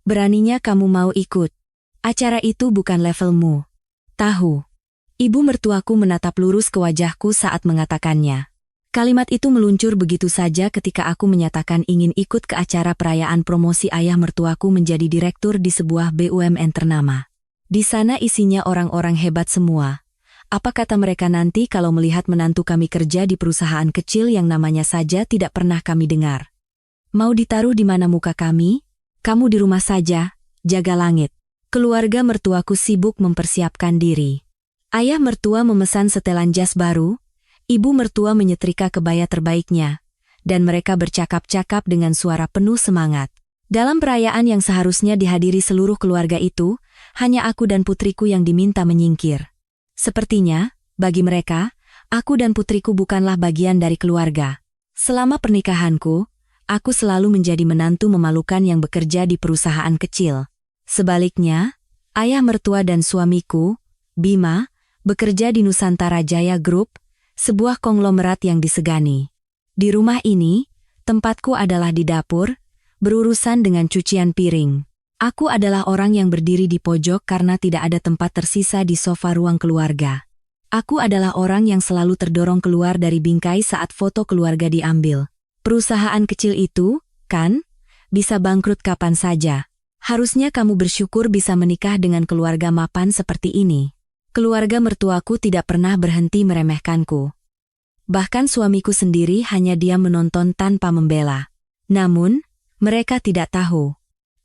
Beraninya kamu mau ikut. Acara itu bukan levelmu. Tahu. Ibu mertuaku menatap lurus ke wajahku saat mengatakannya. Kalimat itu meluncur begitu saja ketika aku menyatakan ingin ikut ke acara perayaan promosi ayah mertuaku menjadi direktur di sebuah BUMN ternama. Di sana isinya orang-orang hebat semua. Apa kata mereka nanti kalau melihat menantu kami kerja di perusahaan kecil yang namanya saja tidak pernah kami dengar? Mau ditaruh di mana muka kami? Kamu di rumah saja, jaga langit. Keluarga mertuaku sibuk mempersiapkan diri. Ayah mertua memesan setelan jas baru, ibu mertua menyetrika kebaya terbaiknya, dan mereka bercakap-cakap dengan suara penuh semangat. Dalam perayaan yang seharusnya dihadiri seluruh keluarga itu, hanya aku dan putriku yang diminta menyingkir. Sepertinya, bagi mereka, aku dan putriku bukanlah bagian dari keluarga. Selama pernikahanku, aku selalu menjadi menantu memalukan yang bekerja di perusahaan kecil. Sebaliknya, ayah mertua dan suamiku, Bima, bekerja di Nusantara Jaya Group, sebuah konglomerat yang disegani. Di rumah ini, tempatku adalah di dapur, berurusan dengan cucian piring. Aku adalah orang yang berdiri di pojok karena tidak ada tempat tersisa di sofa ruang keluarga. Aku adalah orang yang selalu terdorong keluar dari bingkai saat foto keluarga diambil. Perusahaan kecil itu, kan, bisa bangkrut kapan saja. Harusnya kamu bersyukur bisa menikah dengan keluarga mapan seperti ini. Keluarga mertuaku tidak pernah berhenti meremehkanku. Bahkan suamiku sendiri hanya diam menonton tanpa membela. Namun, mereka tidak tahu.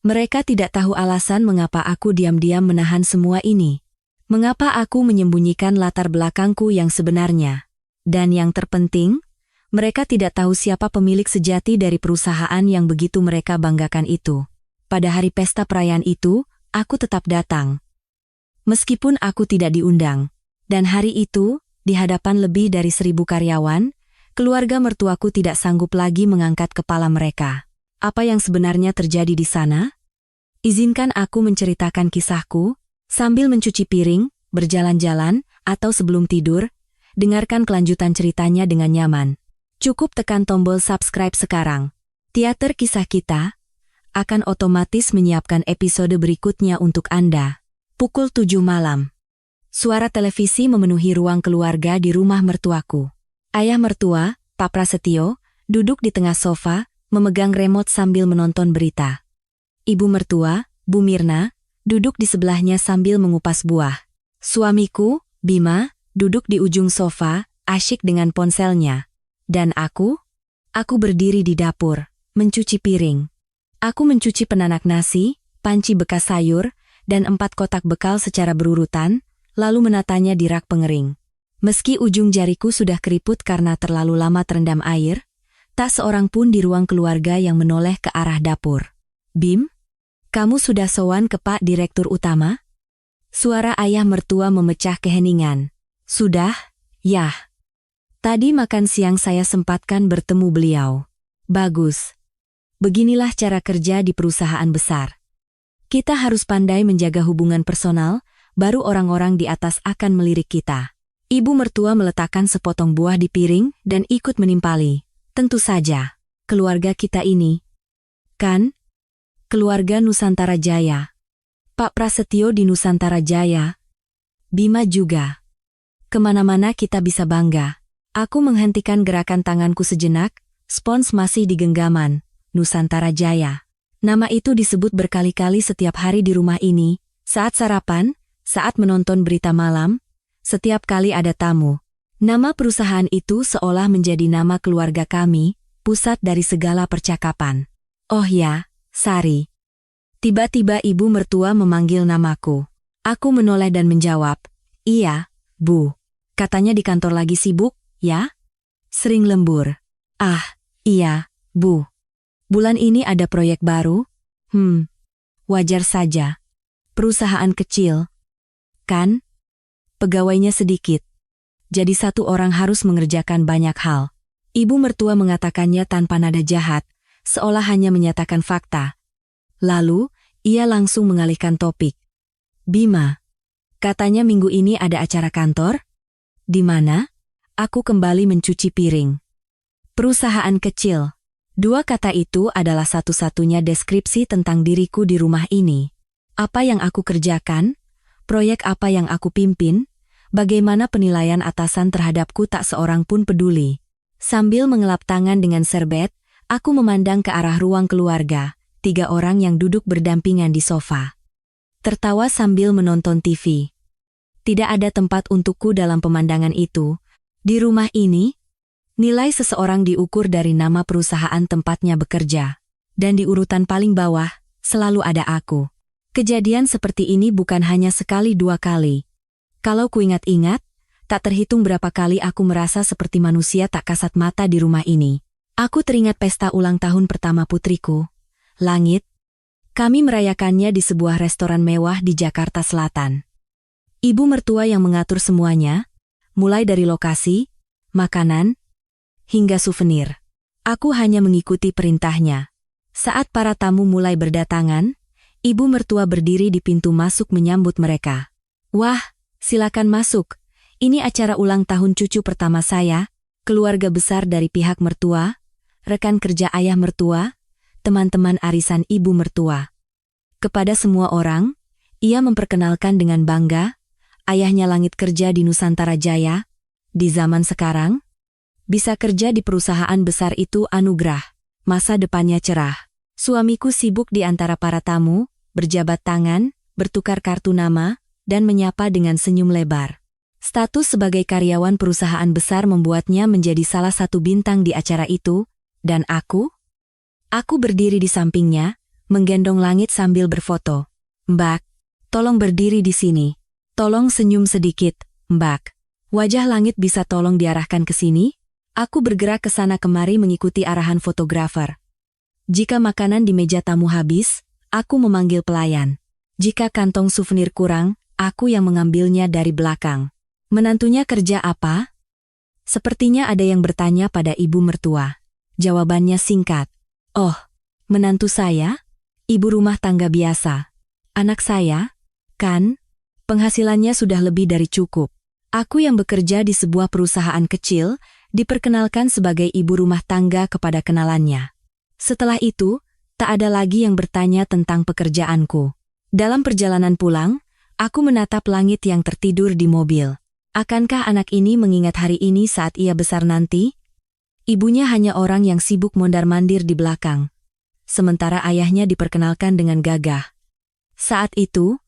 Mereka tidak tahu alasan mengapa aku diam-diam menahan semua ini. Mengapa aku menyembunyikan latar belakangku yang sebenarnya. Dan yang terpenting, mereka tidak tahu siapa pemilik sejati dari perusahaan yang begitu mereka banggakan itu. Pada hari pesta perayaan itu, aku tetap datang. Meskipun aku tidak diundang. Dan hari itu, di hadapan lebih dari 1.000 karyawan, keluarga mertuaku tidak sanggup lagi mengangkat kepala mereka. Apa yang sebenarnya terjadi di sana? Izinkan aku menceritakan kisahku, sambil mencuci piring, berjalan-jalan, atau sebelum tidur. Dengarkan kelanjutan ceritanya dengan nyaman. Cukup tekan tombol subscribe sekarang. Teater Kisah Kita akan otomatis menyiapkan episode berikutnya untuk Anda. Pukul 7 malam. Suara televisi memenuhi ruang keluarga di rumah mertuaku. Ayah mertua, Pak Prasetyo, duduk di tengah sofa, memegang remote sambil menonton berita. Ibu mertua, Bu Mirna, duduk di sebelahnya sambil mengupas buah. Suamiku, Bima, duduk di ujung sofa, asyik dengan ponselnya. Dan aku berdiri di dapur, mencuci piring. Aku mencuci penanak nasi, panci bekas sayur, dan 4 kotak bekal secara berurutan, lalu menatanya di rak pengering. Meski ujung jariku sudah keriput karena terlalu lama terendam air, tak seorang pun di ruang keluarga yang menoleh ke arah dapur. Bim, kamu sudah sowan ke Pak Direktur Utama? Suara ayah mertua memecah keheningan. Sudah, yah. Tadi makan siang saya sempatkan bertemu beliau. Bagus. Beginilah cara kerja di perusahaan besar. Kita harus pandai menjaga hubungan personal, baru orang-orang di atas akan melirik kita. Ibu mertua meletakkan sepotong buah di piring dan ikut menimpali. Tentu saja, keluarga kita ini. Kan? Keluarga Nusantara Jaya. Pak Prasetyo di Nusantara Jaya. Bima juga. Kemana-mana kita bisa bangga. Aku menghentikan gerakan tanganku sejenak, spons masih di genggaman, Nusantara Jaya. Nama itu disebut berkali-kali setiap hari di rumah ini, saat sarapan, saat menonton berita malam, setiap kali ada tamu. Nama perusahaan itu seolah menjadi nama keluarga kami, pusat dari segala percakapan. Oh ya, Sari. Tiba-tiba ibu mertua memanggil namaku. Aku menoleh dan menjawab, iya, Bu. Katanya di kantor lagi sibuk, ya? Sering lembur. Ah, iya, Bu. Bulan ini ada proyek baru? Wajar saja. Perusahaan kecil. Kan? Pegawainya sedikit. Jadi satu orang harus mengerjakan banyak hal. Ibu mertua mengatakannya tanpa nada jahat, seolah hanya menyatakan fakta. Lalu, ia langsung mengalihkan topik. Bima, katanya minggu ini ada acara kantor? Di mana? Aku kembali mencuci piring. Perusahaan kecil. Dua kata itu adalah satu-satunya deskripsi tentang diriku di rumah ini. Apa yang aku kerjakan, proyek apa yang aku pimpin, bagaimana penilaian atasan terhadapku tak seorang pun peduli. Sambil mengelap tangan dengan serbet, aku memandang ke arah ruang keluarga, 3 orang yang duduk berdampingan di sofa. Tertawa sambil menonton TV. Tidak ada tempat untukku dalam pemandangan itu. Di rumah ini, nilai seseorang diukur dari nama perusahaan tempatnya bekerja. Dan di urutan paling bawah, selalu ada aku. Kejadian seperti ini bukan hanya sekali 2 kali. Kalau kuingat-ingat, tak terhitung berapa kali aku merasa seperti manusia tak kasat mata di rumah ini. Aku teringat pesta ulang tahun pertama putriku, Langit. Kami merayakannya di sebuah restoran mewah di Jakarta Selatan. Ibu mertua yang mengatur semuanya, mulai dari lokasi, makanan, hingga souvenir. Aku hanya mengikuti perintahnya. Saat para tamu mulai berdatangan, ibu mertua berdiri di pintu masuk menyambut mereka. Wah, silakan masuk. Ini acara ulang tahun cucu pertama saya, keluarga besar dari pihak mertua, rekan kerja ayah mertua, teman-teman arisan ibu mertua. Kepada semua orang, ia memperkenalkan dengan bangga, ayahnya Langit kerja di Nusantara Jaya. Di zaman sekarang, bisa kerja di perusahaan besar itu anugerah, masa depannya cerah. Suamiku sibuk di antara para tamu, berjabat tangan, bertukar kartu nama, dan menyapa dengan senyum lebar. Status sebagai karyawan perusahaan besar membuatnya menjadi salah satu bintang di acara itu, dan aku berdiri di sampingnya, menggendong Langit sambil berfoto. Mbak, tolong berdiri di sini. Tolong senyum sedikit, Mbak. Wajah Langit bisa tolong diarahkan ke sini? Aku bergerak ke sana kemari mengikuti arahan fotografer. Jika makanan di meja tamu habis, aku memanggil pelayan. Jika kantong souvenir kurang, aku yang mengambilnya dari belakang. Menantunya kerja apa? Sepertinya ada yang bertanya pada ibu mertua. Jawabannya singkat. Oh, menantu saya? Ibu rumah tangga biasa. Anak saya? Kan? Penghasilannya sudah lebih dari cukup. Aku yang bekerja di sebuah perusahaan kecil, diperkenalkan sebagai ibu rumah tangga kepada kenalannya. Setelah itu, tak ada lagi yang bertanya tentang pekerjaanku. Dalam perjalanan pulang, aku menatap Langit yang tertidur di mobil. Akankah anak ini mengingat hari ini saat ia besar nanti? Ibunya hanya orang yang sibuk mondar-mandir di belakang. Sementara ayahnya diperkenalkan dengan gagah. Saat itu,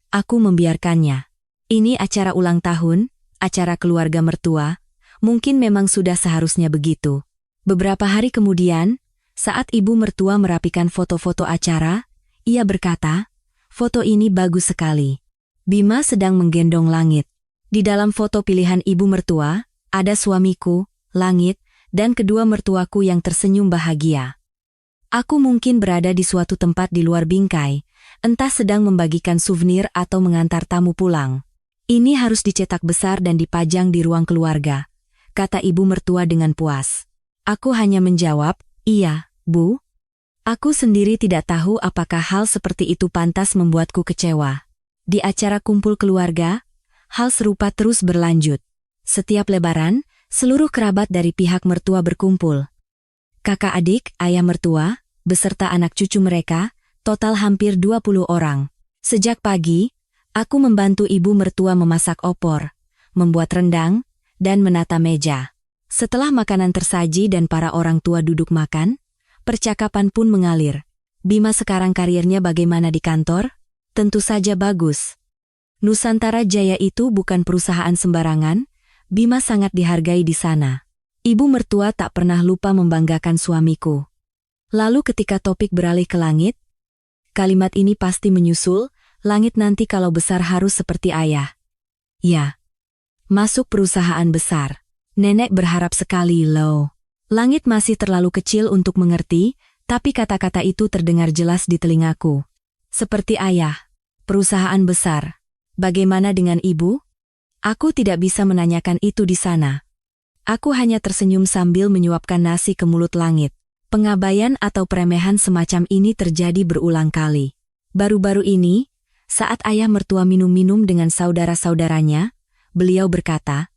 aku membiarkannya. Ini acara ulang tahun, acara keluarga mertua. Mungkin memang sudah seharusnya begitu. Beberapa hari kemudian, saat ibu mertua merapikan foto-foto acara, ia berkata, "Foto ini bagus sekali." Bima sedang menggendong Langit. Di dalam foto pilihan ibu mertua, ada suamiku, Langit, dan kedua mertuaku yang tersenyum bahagia. Aku mungkin berada di suatu tempat di luar bingkai, entah sedang membagikan souvenir atau mengantar tamu pulang. Ini harus dicetak besar dan dipajang di ruang keluarga, kata ibu mertua dengan puas. Aku hanya menjawab, iya, Bu. Aku sendiri tidak tahu apakah hal seperti itu pantas membuatku kecewa. Di acara kumpul keluarga, hal serupa terus berlanjut. Setiap Lebaran, seluruh kerabat dari pihak mertua berkumpul. Kakak adik, ayah mertua, beserta anak cucu mereka, total hampir 20 orang. Sejak pagi, aku membantu ibu mertua memasak opor, membuat rendang, dan menata meja. Setelah makanan tersaji dan para orang tua duduk makan, percakapan pun mengalir. Bima sekarang karirnya bagaimana di kantor? Tentu saja bagus. Nusantara Jaya itu bukan perusahaan sembarangan, Bima sangat dihargai di sana. Ibu mertua tak pernah lupa membanggakan suamiku. Lalu ketika topik beralih ke Langit, kalimat ini pasti menyusul, Langit nanti kalau besar harus seperti ayah. Ya, masuk perusahaan besar. Nenek berharap sekali loh. Langit masih terlalu kecil untuk mengerti, tapi kata-kata itu terdengar jelas di telingaku. Seperti ayah, perusahaan besar. Bagaimana dengan ibu? Aku tidak bisa menanyakan itu di sana. Aku hanya tersenyum sambil menyuapkan nasi ke mulut Langit. Pengabaian atau peremehan semacam ini terjadi berulang kali. Baru-baru ini, saat ayah mertua minum-minum dengan saudara-saudaranya, beliau berkata,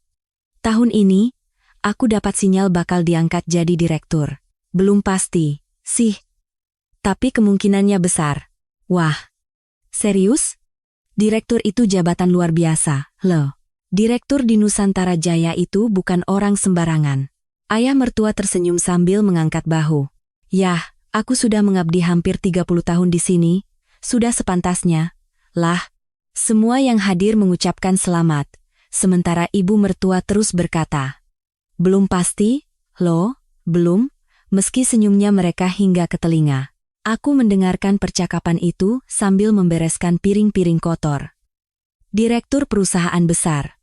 "Tahun ini, aku dapat sinyal bakal diangkat jadi direktur." Belum pasti, sih. Tapi kemungkinannya besar. Wah, serius? Direktur itu jabatan luar biasa, loh. Direktur di Nusantara Jaya itu bukan orang sembarangan. Ayah mertua tersenyum sambil mengangkat bahu. Yah, aku sudah mengabdi hampir 30 tahun di sini, sudah sepantasnya. Lah, semua yang hadir mengucapkan selamat, sementara ibu mertua terus berkata. Belum pasti, loh, belum, meski senyumnya mereka hingga ke telinga. Aku mendengarkan percakapan itu sambil membereskan piring-piring kotor. Direktur perusahaan besar.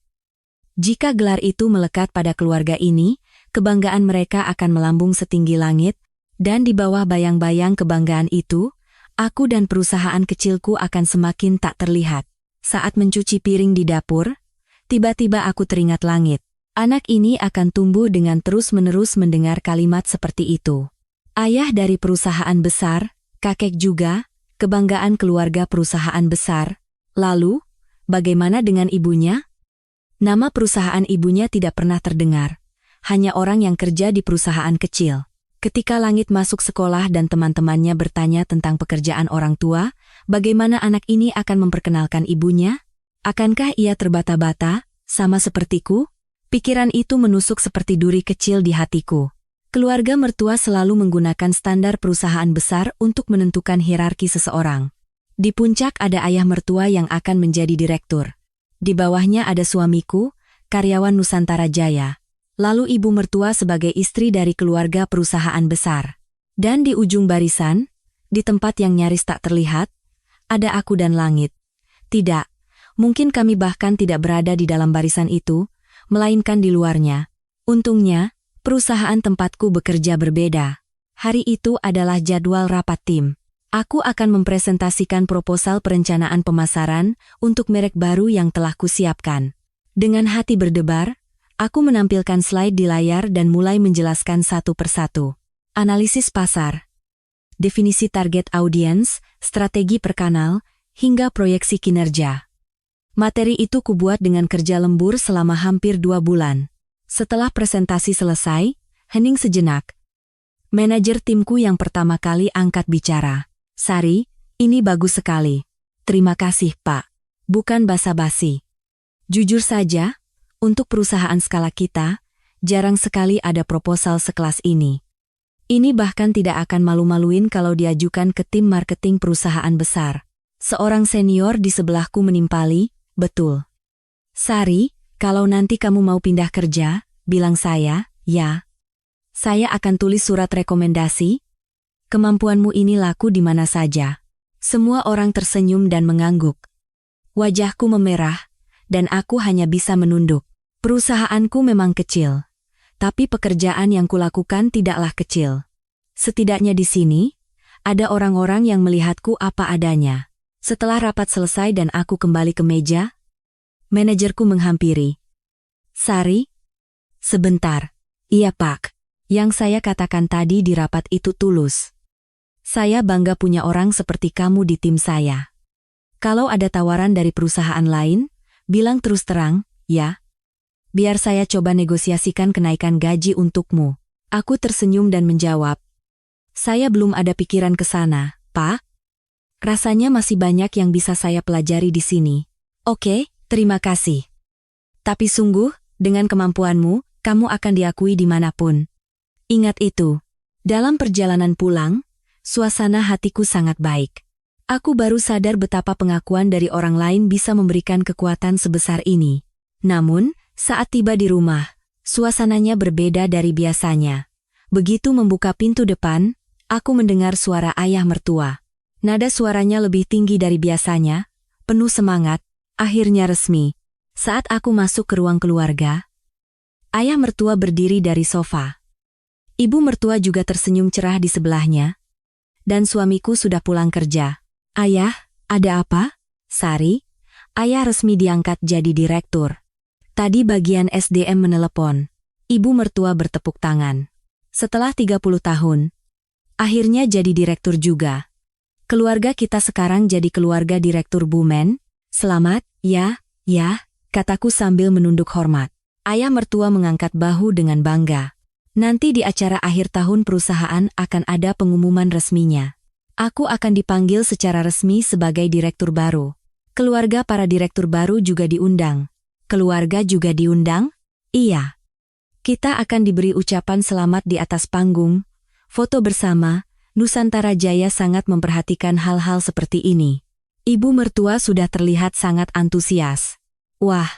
Jika gelar itu melekat pada keluarga ini, kebanggaan mereka akan melambung setinggi langit, dan di bawah bayang-bayang kebanggaan itu, aku dan perusahaan kecilku akan semakin tak terlihat. Saat mencuci piring di dapur, tiba-tiba aku teringat langit. Anak ini akan tumbuh dengan terus-menerus mendengar kalimat seperti itu. Ayah dari perusahaan besar, kakek juga, kebanggaan keluarga perusahaan besar. Lalu, bagaimana dengan ibunya? Nama perusahaan ibunya tidak pernah terdengar. Hanya orang yang kerja di perusahaan kecil. Ketika Langit masuk sekolah dan teman-temannya bertanya tentang pekerjaan orang tua, bagaimana anak ini akan memperkenalkan ibunya? Akankah ia terbata-bata, sama sepertiku? Pikiran itu menusuk seperti duri kecil di hatiku. Keluarga mertua selalu menggunakan standar perusahaan besar untuk menentukan hierarki seseorang. Di puncak ada ayah mertua yang akan menjadi direktur. Di bawahnya ada suamiku, karyawan Nusantara Jaya. Lalu ibu mertua sebagai istri dari keluarga perusahaan besar. Dan di ujung barisan, di tempat yang nyaris tak terlihat, ada aku dan Langit. Tidak, mungkin kami bahkan tidak berada di dalam barisan itu, melainkan di luarnya. Untungnya, perusahaan tempatku bekerja berbeda. Hari itu adalah jadwal rapat tim. Aku akan mempresentasikan proposal perencanaan pemasaran untuk merek baru yang telah kusiapkan. Dengan hati berdebar, aku menampilkan slide di layar dan mulai menjelaskan satu persatu. Analisis pasar, definisi target audiens, strategi per kanal, hingga proyeksi kinerja. Materi itu kubuat dengan kerja lembur selama hampir 2 bulan. Setelah presentasi selesai, hening sejenak. Manajer timku yang pertama kali angkat bicara. Sari, ini bagus sekali. Terima kasih, Pak. Bukan basa-basi. Jujur saja, untuk perusahaan skala kita, jarang sekali ada proposal sekelas ini. Ini bahkan tidak akan malu-maluin kalau diajukan ke tim marketing perusahaan besar. Seorang senior di sebelahku menimpali, betul. Sari, kalau nanti kamu mau pindah kerja, bilang saya, ya. Saya akan tulis surat rekomendasi. Kemampuanmu ini laku di mana saja. Semua orang tersenyum dan mengangguk. Wajahku memerah, dan aku hanya bisa menunduk. Perusahaanku memang kecil, tapi pekerjaan yang kulakukan tidaklah kecil. Setidaknya di sini, ada orang-orang yang melihatku apa adanya. Setelah rapat selesai dan aku kembali ke meja, manajerku menghampiri. Sari? Sebentar. Iya, Pak. Yang saya katakan tadi di rapat itu tulus. Saya bangga punya orang seperti kamu di tim saya. Kalau ada tawaran dari perusahaan lain, bilang terus terang, ya. Biar saya coba negosiasikan kenaikan gaji untukmu. Aku tersenyum dan menjawab. Saya belum ada pikiran ke sana, Pak. Rasanya masih banyak yang bisa saya pelajari di sini. Oke, terima kasih. Tapi sungguh, dengan kemampuanmu, kamu akan diakui dimanapun. Ingat itu. Dalam perjalanan pulang, suasana hatiku sangat baik. Aku baru sadar betapa pengakuan dari orang lain bisa memberikan kekuatan sebesar ini. Namun, saat tiba di rumah, suasananya berbeda dari biasanya. Begitu membuka pintu depan, aku mendengar suara ayah mertua. Nada suaranya lebih tinggi dari biasanya, penuh semangat, akhirnya resmi. Saat aku masuk ke ruang keluarga, ayah mertua berdiri dari sofa. Ibu mertua juga tersenyum cerah di sebelahnya. Dan suamiku sudah pulang kerja. Ayah, ada apa? Sari, ayah resmi diangkat jadi direktur. Tadi bagian SDM menelepon. Ibu mertua bertepuk tangan. Setelah 30 tahun, akhirnya jadi direktur juga. Keluarga kita sekarang jadi keluarga direktur Bumen. Selamat, ya, kataku sambil menunduk hormat. Ayah mertua mengangkat bahu dengan bangga. Nanti di acara akhir tahun perusahaan akan ada pengumuman resminya. Aku akan dipanggil secara resmi sebagai direktur baru. Keluarga para direktur baru juga diundang. Keluarga juga diundang? Iya. Kita akan diberi ucapan selamat di atas panggung, foto bersama. Nusantara Jaya sangat memperhatikan hal-hal seperti ini. Ibu mertua sudah terlihat sangat antusias. Wah,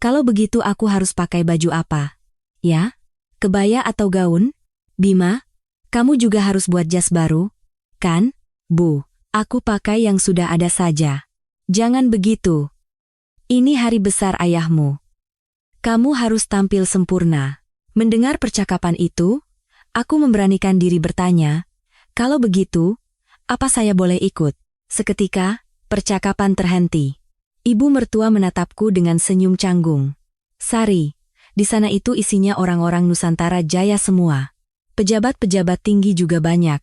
kalau begitu aku harus pakai baju apa? Ya? Kebaya atau gaun? Bima, kamu juga harus buat jas baru, kan? Bu, aku pakai yang sudah ada saja. Jangan begitu. Ini hari besar ayahmu. Kamu harus tampil sempurna. Mendengar percakapan itu, aku memberanikan diri bertanya, kalau begitu, apa saya boleh ikut? Seketika, percakapan terhenti. Ibu mertua menatapku dengan senyum canggung. Sari, di sana itu isinya orang-orang Nusantara Jaya semua. Pejabat-pejabat tinggi juga banyak.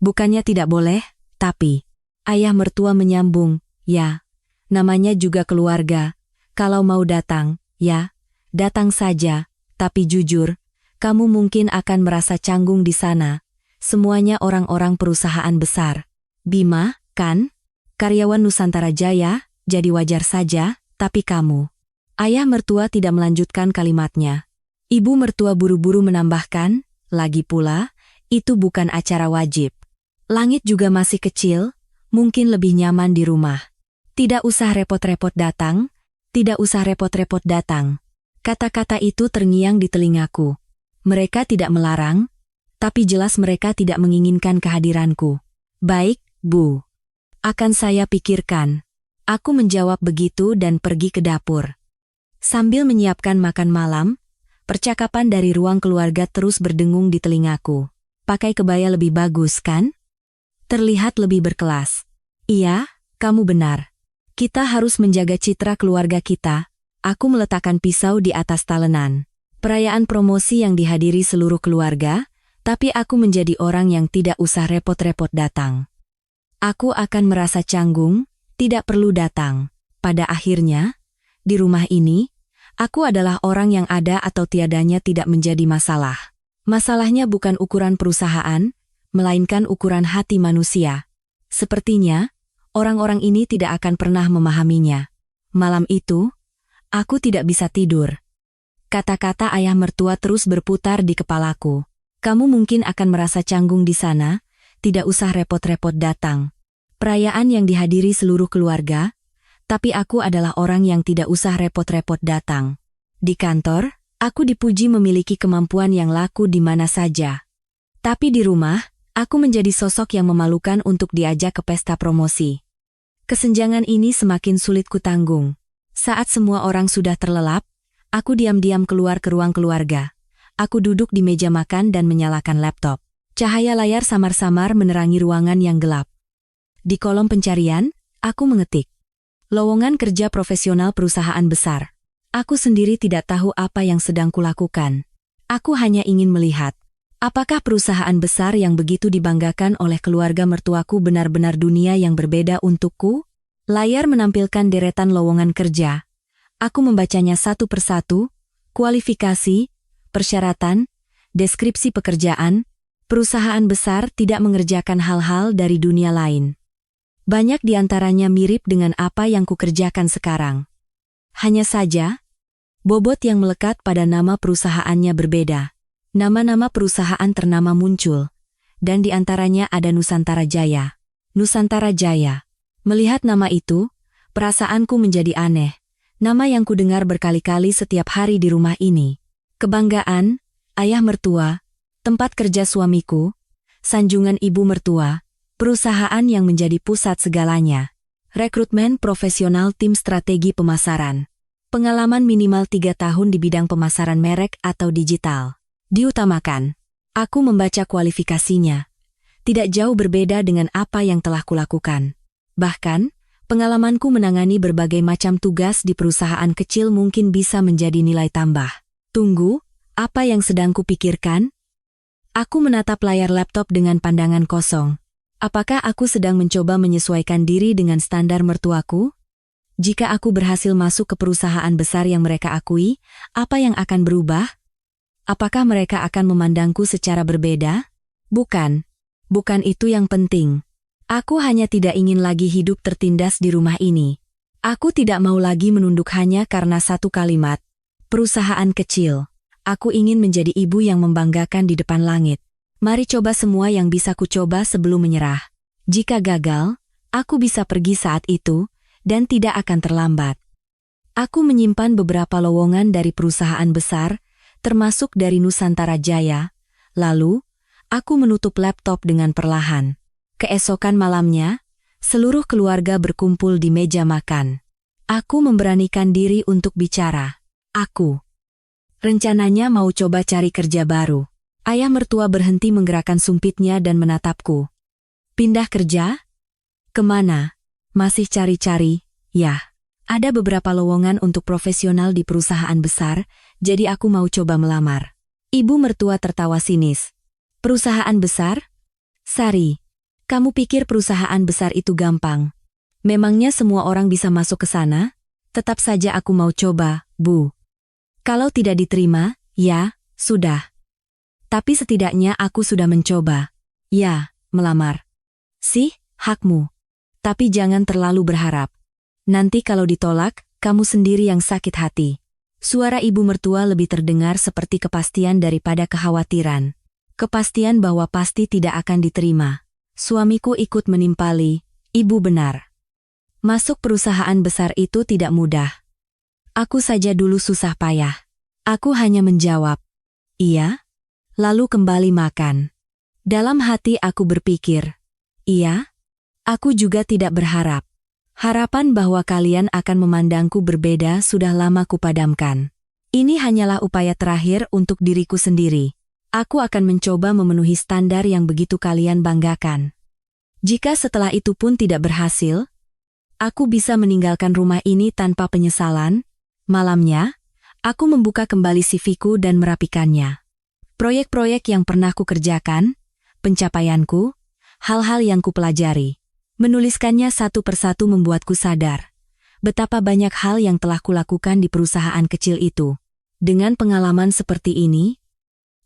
Bukannya tidak boleh, tapi ayah mertua menyambung, ya, namanya juga keluarga. Kalau mau datang, ya, datang saja, tapi jujur, kamu mungkin akan merasa canggung di sana. Semuanya orang-orang perusahaan besar. Bima, kan? Karyawan Nusantara Jaya, jadi wajar saja, tapi kamu. Ayah mertua tidak melanjutkan kalimatnya. Ibu mertua buru-buru menambahkan, lagi pula, itu bukan acara wajib. Langit juga masih kecil, mungkin lebih nyaman di rumah. Tidak usah repot-repot datang, tidak usah repot-repot datang. Kata-kata itu terngiang di telingaku. Mereka tidak melarang, tapi jelas mereka tidak menginginkan kehadiranku. Baik, Bu. Akan saya pikirkan. Aku menjawab begitu dan pergi ke dapur. Sambil menyiapkan makan malam, percakapan dari ruang keluarga terus berdengung di telingaku. Pakai kebaya lebih bagus, kan? Terlihat lebih berkelas. Iya, kamu benar. Kita harus menjaga citra keluarga kita. Aku meletakkan pisau di atas talenan. Perayaan promosi yang dihadiri seluruh keluarga, tapi aku menjadi orang yang tidak usah repot-repot datang. Aku akan merasa canggung, tidak perlu datang. Pada akhirnya, di rumah ini, aku adalah orang yang ada atau tiadanya tidak menjadi masalah. Masalahnya bukan ukuran perusahaan, melainkan ukuran hati manusia. Sepertinya, orang-orang ini tidak akan pernah memahaminya. Malam itu, aku tidak bisa tidur. Kata-kata ayah mertua terus berputar di kepalaku. Kamu mungkin akan merasa canggung di sana, tidak usah repot-repot datang. Perayaan yang dihadiri seluruh keluarga, tapi aku adalah orang yang tidak usah repot-repot datang. Di kantor, aku dipuji memiliki kemampuan yang laku di mana saja. Tapi di rumah, aku menjadi sosok yang memalukan untuk diajak ke pesta promosi. Kesenjangan ini semakin sulit kutanggung. Saat semua orang sudah terlelap, aku diam-diam keluar ke ruang keluarga. Aku duduk di meja makan dan menyalakan laptop. Cahaya layar samar-samar menerangi ruangan yang gelap. Di kolom pencarian, aku mengetik, lowongan kerja profesional perusahaan besar. Aku sendiri tidak tahu apa yang sedang kulakukan. Aku hanya ingin melihat, apakah perusahaan besar yang begitu dibanggakan oleh keluarga mertuaku benar-benar dunia yang berbeda untukku? Layar menampilkan deretan lowongan kerja. Aku membacanya satu persatu, kualifikasi, persyaratan, deskripsi pekerjaan. Perusahaan besar tidak mengerjakan hal-hal dari dunia lain. Banyak di antaranya mirip dengan apa yang kukerjakan sekarang. Hanya saja, bobot yang melekat pada nama perusahaannya berbeda. Nama-nama perusahaan ternama muncul, dan di antaranya ada Nusantara Jaya. Nusantara Jaya. Melihat nama itu, perasaanku menjadi aneh. Nama yang kudengar berkali-kali setiap hari di rumah ini. Kebanggaan, ayah mertua, tempat kerja suamiku, sanjungan ibu mertua, perusahaan yang menjadi pusat segalanya. Rekrutmen profesional tim strategi pemasaran. Pengalaman minimal 3 tahun di bidang pemasaran merek atau digital. Diutamakan. Aku membaca kualifikasinya. Tidak jauh berbeda dengan apa yang telah kulakukan. Bahkan, pengalamanku menangani berbagai macam tugas di perusahaan kecil mungkin bisa menjadi nilai tambah. Tunggu, apa yang sedang kupikirkan? Aku menatap layar laptop dengan pandangan kosong. Apakah aku sedang mencoba menyesuaikan diri dengan standar mertuaku? Jika aku berhasil masuk ke perusahaan besar yang mereka akui, apa yang akan berubah? Apakah mereka akan memandangku secara berbeda? Bukan. Bukan itu yang penting. Aku hanya tidak ingin lagi hidup tertindas di rumah ini. Aku tidak mau lagi menunduk hanya karena satu kalimat. Perusahaan kecil. Aku ingin menjadi ibu yang membanggakan di depan langit. Mari coba semua yang bisa kucoba sebelum menyerah. Jika gagal, aku bisa pergi saat itu, dan tidak akan terlambat. Aku menyimpan beberapa lowongan dari perusahaan besar, termasuk dari Nusantara Jaya. Lalu, aku menutup laptop dengan perlahan. Keesokan malamnya, seluruh keluarga berkumpul di meja makan. Aku memberanikan diri untuk bicara. Aku rencananya mau coba cari kerja baru. Ayah mertua berhenti menggerakkan sumpitnya dan menatapku. Pindah kerja? Kemana? Masih cari-cari? Ya. Ada beberapa lowongan untuk profesional di perusahaan besar, jadi aku mau coba melamar. Ibu mertua tertawa sinis. Perusahaan besar? Sari, kamu pikir perusahaan besar itu gampang? Memangnya semua orang bisa masuk ke sana? Tetap saja aku mau coba, Bu. Kalau tidak diterima, ya, sudah. Tapi setidaknya aku sudah mencoba. Ya, melamar. Sih, hakmu. Tapi jangan terlalu berharap. Nanti kalau ditolak, kamu sendiri yang sakit hati. Suara ibu mertua lebih terdengar seperti kepastian daripada kekhawatiran. Kepastian bahwa pasti tidak akan diterima. Suamiku ikut menimpali, ibu benar. Masuk perusahaan besar itu tidak mudah. Aku saja dulu susah payah. Aku hanya menjawab, iya, lalu kembali makan. Dalam hati aku berpikir, iya, aku juga tidak berharap. Harapan bahwa kalian akan memandangku berbeda sudah lama kupadamkan. Ini hanyalah upaya terakhir untuk diriku sendiri. Aku akan mencoba memenuhi standar yang begitu kalian banggakan. Jika setelah itu pun tidak berhasil, aku bisa meninggalkan rumah ini tanpa penyesalan. Malamnya, aku membuka kembali CV-ku dan merapikannya. Proyek-proyek yang pernah kukerjakan, pencapaianku, hal-hal yang kupelajari. Menuliskannya satu persatu membuatku sadar betapa banyak hal yang telah kulakukan di perusahaan kecil itu. Dengan pengalaman seperti ini,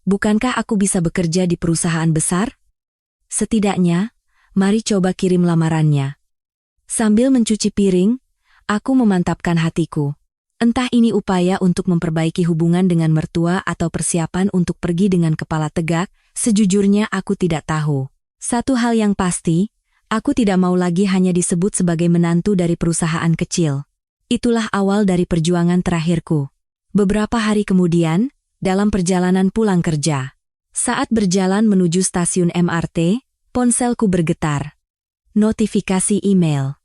bukankah aku bisa bekerja di perusahaan besar? Setidaknya, mari coba kirim lamarannya. Sambil mencuci piring, aku memantapkan hatiku. Entah ini upaya untuk memperbaiki hubungan dengan mertua atau persiapan untuk pergi dengan kepala tegak, sejujurnya aku tidak tahu. Satu hal yang pasti, aku tidak mau lagi hanya disebut sebagai menantu dari perusahaan kecil. Itulah awal dari perjuangan terakhirku. Beberapa hari kemudian, dalam perjalanan pulang kerja, saat berjalan menuju stasiun MRT, ponselku bergetar. Notifikasi email.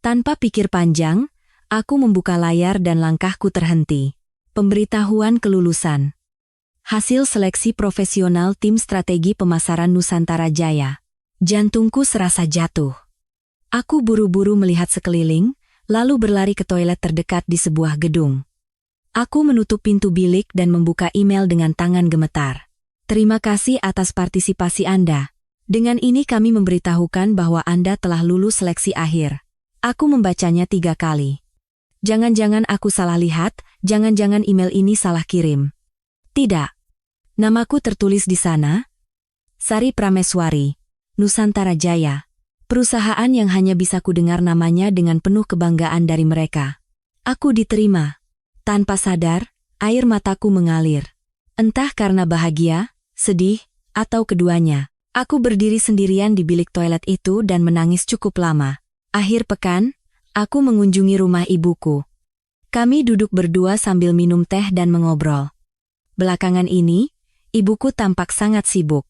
Tanpa pikir panjang, aku membuka layar dan langkahku terhenti. Pemberitahuan kelulusan. Hasil seleksi profesional tim strategi pemasaran Nusantara Jaya. Jantungku serasa jatuh. Aku buru-buru melihat sekeliling, lalu berlari ke toilet terdekat di sebuah gedung. Aku menutup pintu bilik dan membuka email dengan tangan gemetar. Terima kasih atas partisipasi Anda. Dengan ini kami memberitahukan bahwa Anda telah lulus seleksi akhir. Aku membacanya 3 kali. Jangan-jangan aku salah lihat, jangan-jangan email ini salah kirim. Tidak. Namaku tertulis di sana. Sari Prameswari, Nusantara Jaya. Perusahaan yang hanya bisa kudengar namanya dengan penuh kebanggaan dari mereka. Aku diterima. Tanpa sadar, air mataku mengalir. Entah karena bahagia, sedih, atau keduanya. Aku berdiri sendirian di bilik toilet itu dan menangis cukup lama. Akhir pekan, aku mengunjungi rumah ibuku. Kami duduk berdua sambil minum teh dan mengobrol. Belakangan ini, ibuku tampak sangat sibuk.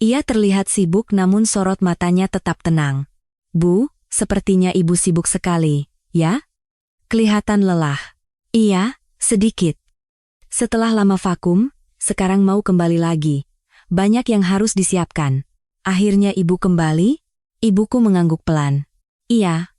Ia terlihat sibuk namun sorot matanya tetap tenang. Bu, sepertinya ibu sibuk sekali, ya? Kelihatan lelah. Iya, sedikit. Setelah lama vakum, sekarang mau kembali lagi. Banyak yang harus disiapkan. Akhirnya ibu kembali, ibuku mengangguk pelan. Iya,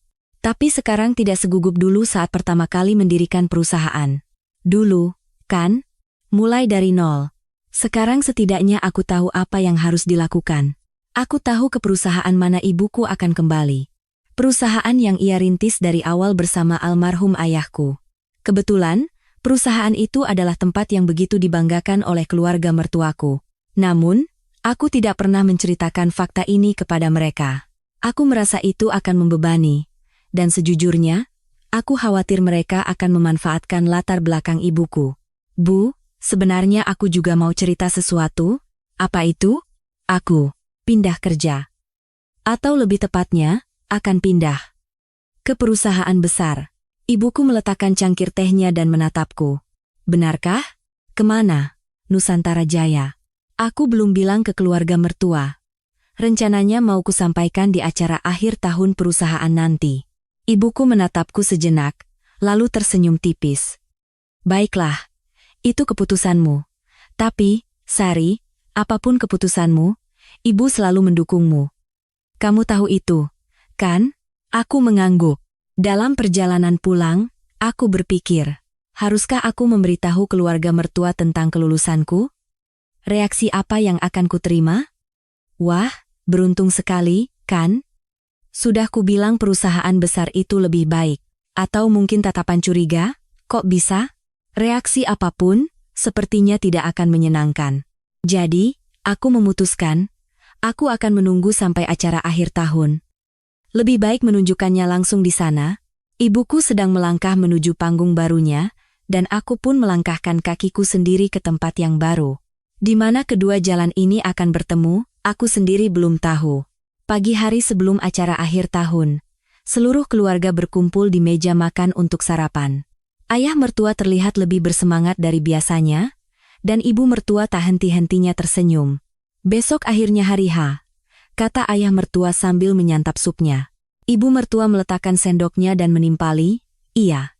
tapi sekarang tidak segugup dulu saat pertama kali mendirikan perusahaan. Dulu, kan? Mulai dari nol. Sekarang setidaknya aku tahu apa yang harus dilakukan. Aku tahu ke perusahaan mana ibuku akan kembali. Perusahaan yang ia rintis dari awal bersama almarhum ayahku. Kebetulan, Perusahaan itu adalah tempat yang begitu dibanggakan oleh keluarga mertuaku. Namun, aku tidak pernah menceritakan fakta ini kepada mereka. Aku merasa itu akan membebani. Dan sejujurnya, aku khawatir mereka akan memanfaatkan latar belakang ibuku. Bu, sebenarnya aku juga mau cerita sesuatu. Apa itu? Aku pindah kerja. Atau lebih tepatnya, akan pindah ke perusahaan besar. Ibuku meletakkan cangkir tehnya dan menatapku. Benarkah? Kemana? Nusantara Jaya. Aku belum bilang ke keluarga mertua. Rencananya mau kusampaikan di acara akhir tahun perusahaan nanti. Ibuku menatapku sejenak, lalu tersenyum tipis. Baiklah, itu keputusanmu. Tapi, Sari, apapun keputusanmu, ibu selalu mendukungmu. Kamu tahu itu, kan? Aku mengangguk. Dalam perjalanan pulang, aku berpikir, haruskah aku memberitahu keluarga mertua tentang kelulusanku? Reaksi apa yang akan kuterima? Wah, beruntung sekali, kan? Sudah kubilang perusahaan besar itu lebih baik. Atau mungkin tatapan curiga? Kok bisa? Reaksi apapun, sepertinya tidak akan menyenangkan. Jadi, aku memutuskan, aku akan menunggu sampai acara akhir tahun. Lebih baik menunjukkannya langsung di sana. Ibuku sedang melangkah menuju panggung barunya, dan aku pun melangkahkan kakiku sendiri ke tempat yang baru. Di mana kedua jalan ini akan bertemu, aku sendiri belum tahu. Pagi hari sebelum acara akhir tahun, seluruh keluarga berkumpul di meja makan untuk sarapan. Ayah mertua terlihat lebih bersemangat dari biasanya, dan ibu mertua tak henti-hentinya tersenyum. Besok akhirnya hari H, kata ayah mertua sambil menyantap supnya. Ibu mertua meletakkan sendoknya dan menimpali, iya.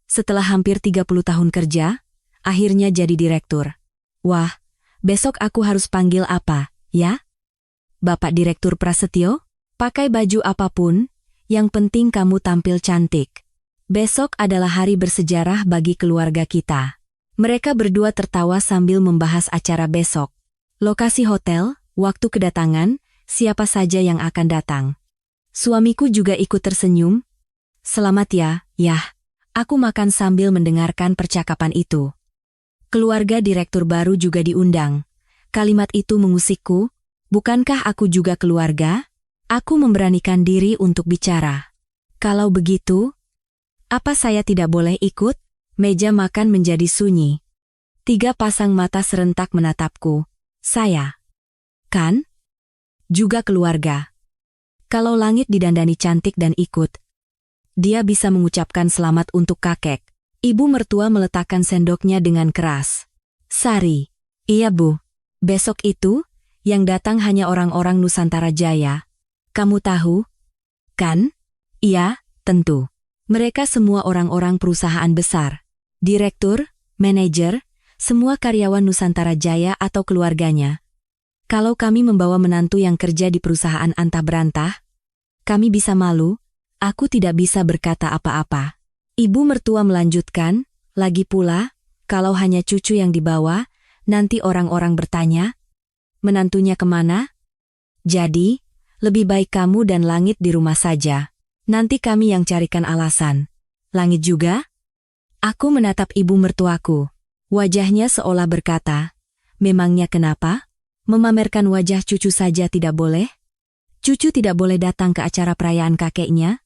Setelah hampir 30 tahun kerja, akhirnya jadi direktur. Wah, besok aku harus panggil apa, ya? Bapak Direktur Prasetyo, pakai baju apapun, yang penting kamu tampil cantik. Besok adalah hari bersejarah bagi keluarga kita. Mereka berdua tertawa sambil membahas acara besok. Lokasi hotel, waktu kedatangan, siapa saja yang akan datang. Suamiku juga ikut tersenyum. Selamat ya, Yah. Aku makan sambil mendengarkan percakapan itu. Keluarga direktur baru juga diundang. Kalimat itu mengusikku, bukankah aku juga keluarga? Aku memberanikan diri untuk bicara. Kalau begitu, apa saya tidak boleh ikut? Meja makan menjadi sunyi. 3 pasang mata serentak menatapku. Saya, kan? Juga keluarga. Kalau langit didandani cantik dan ikut, dia bisa mengucapkan selamat untuk kakek. Ibu mertua meletakkan sendoknya dengan keras. Sari, iya bu. Besok itu, yang datang hanya orang-orang Nusantara Jaya. Kamu tahu? Kan? Iya, tentu. Mereka semua orang-orang perusahaan besar. Direktur, manajer, semua karyawan Nusantara Jaya atau keluarganya. Kalau kami membawa menantu yang kerja di perusahaan antah berantah, kami bisa malu, aku tidak bisa berkata apa-apa. Ibu mertua melanjutkan, lagi pula, kalau hanya cucu yang dibawa, nanti orang-orang bertanya, menantunya kemana? Jadi, lebih baik kamu dan Langit di rumah saja. Nanti kami yang carikan alasan. Langit juga? Aku menatap ibu mertuaku. Wajahnya seolah berkata, memangnya kenapa? Memamerkan wajah cucu saja tidak boleh? Cucu tidak boleh datang ke acara perayaan kakeknya?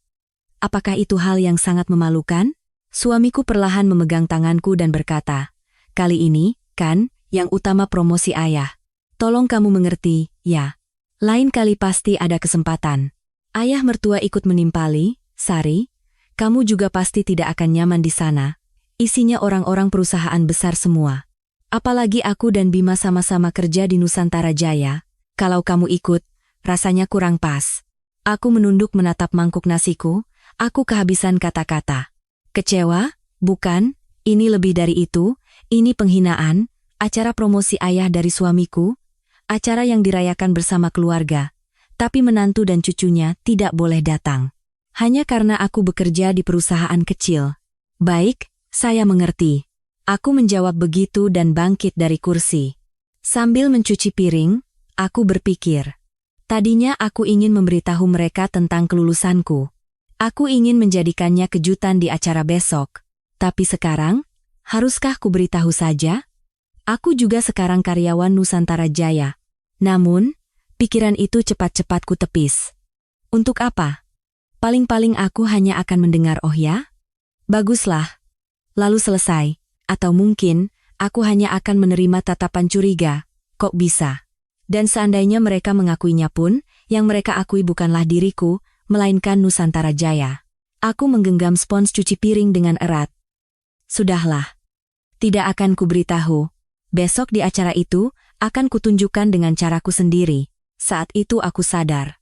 Apakah itu hal yang sangat memalukan? Suamiku perlahan memegang tanganku dan berkata, kali ini, kan, yang utama promosi ayah. Tolong kamu mengerti, ya. Lain kali pasti ada kesempatan. Ayah mertua ikut menimpali, Sari, kamu juga pasti tidak akan nyaman di sana. Isinya orang-orang perusahaan besar semua. Apalagi aku dan Bima sama-sama kerja di Nusantara Jaya. Kalau kamu ikut, rasanya kurang pas. Aku menunduk menatap mangkuk nasiku, aku kehabisan kata-kata. Kecewa? Bukan, ini lebih dari itu, ini penghinaan, acara promosi ayah dari suamiku, acara yang dirayakan bersama keluarga, tapi menantu dan cucunya tidak boleh datang. Hanya karena aku bekerja di perusahaan kecil. Baik, saya mengerti. Aku menjawab begitu dan bangkit dari kursi. Sambil mencuci piring, aku berpikir. Tadinya aku ingin memberitahu mereka tentang kelulusanku. Aku ingin menjadikannya kejutan di acara besok. Tapi sekarang, Haruskah kuberitahu saja? Aku juga sekarang karyawan Nusantara Jaya. Namun, pikiran itu cepat-cepat ku tepis. Untuk apa? Paling-paling aku hanya akan mendengar oh ya? Baguslah. Lalu selesai. Atau mungkin, aku hanya akan menerima tatapan curiga. Kok bisa? Dan seandainya mereka mengakuinya pun, yang mereka akui bukanlah diriku, melainkan Nusantara Jaya. Aku menggenggam spons cuci piring dengan erat. Sudahlah. Tidak akan kuberitahu. Besok di acara itu, akan kutunjukkan dengan caraku sendiri. Saat itu aku sadar.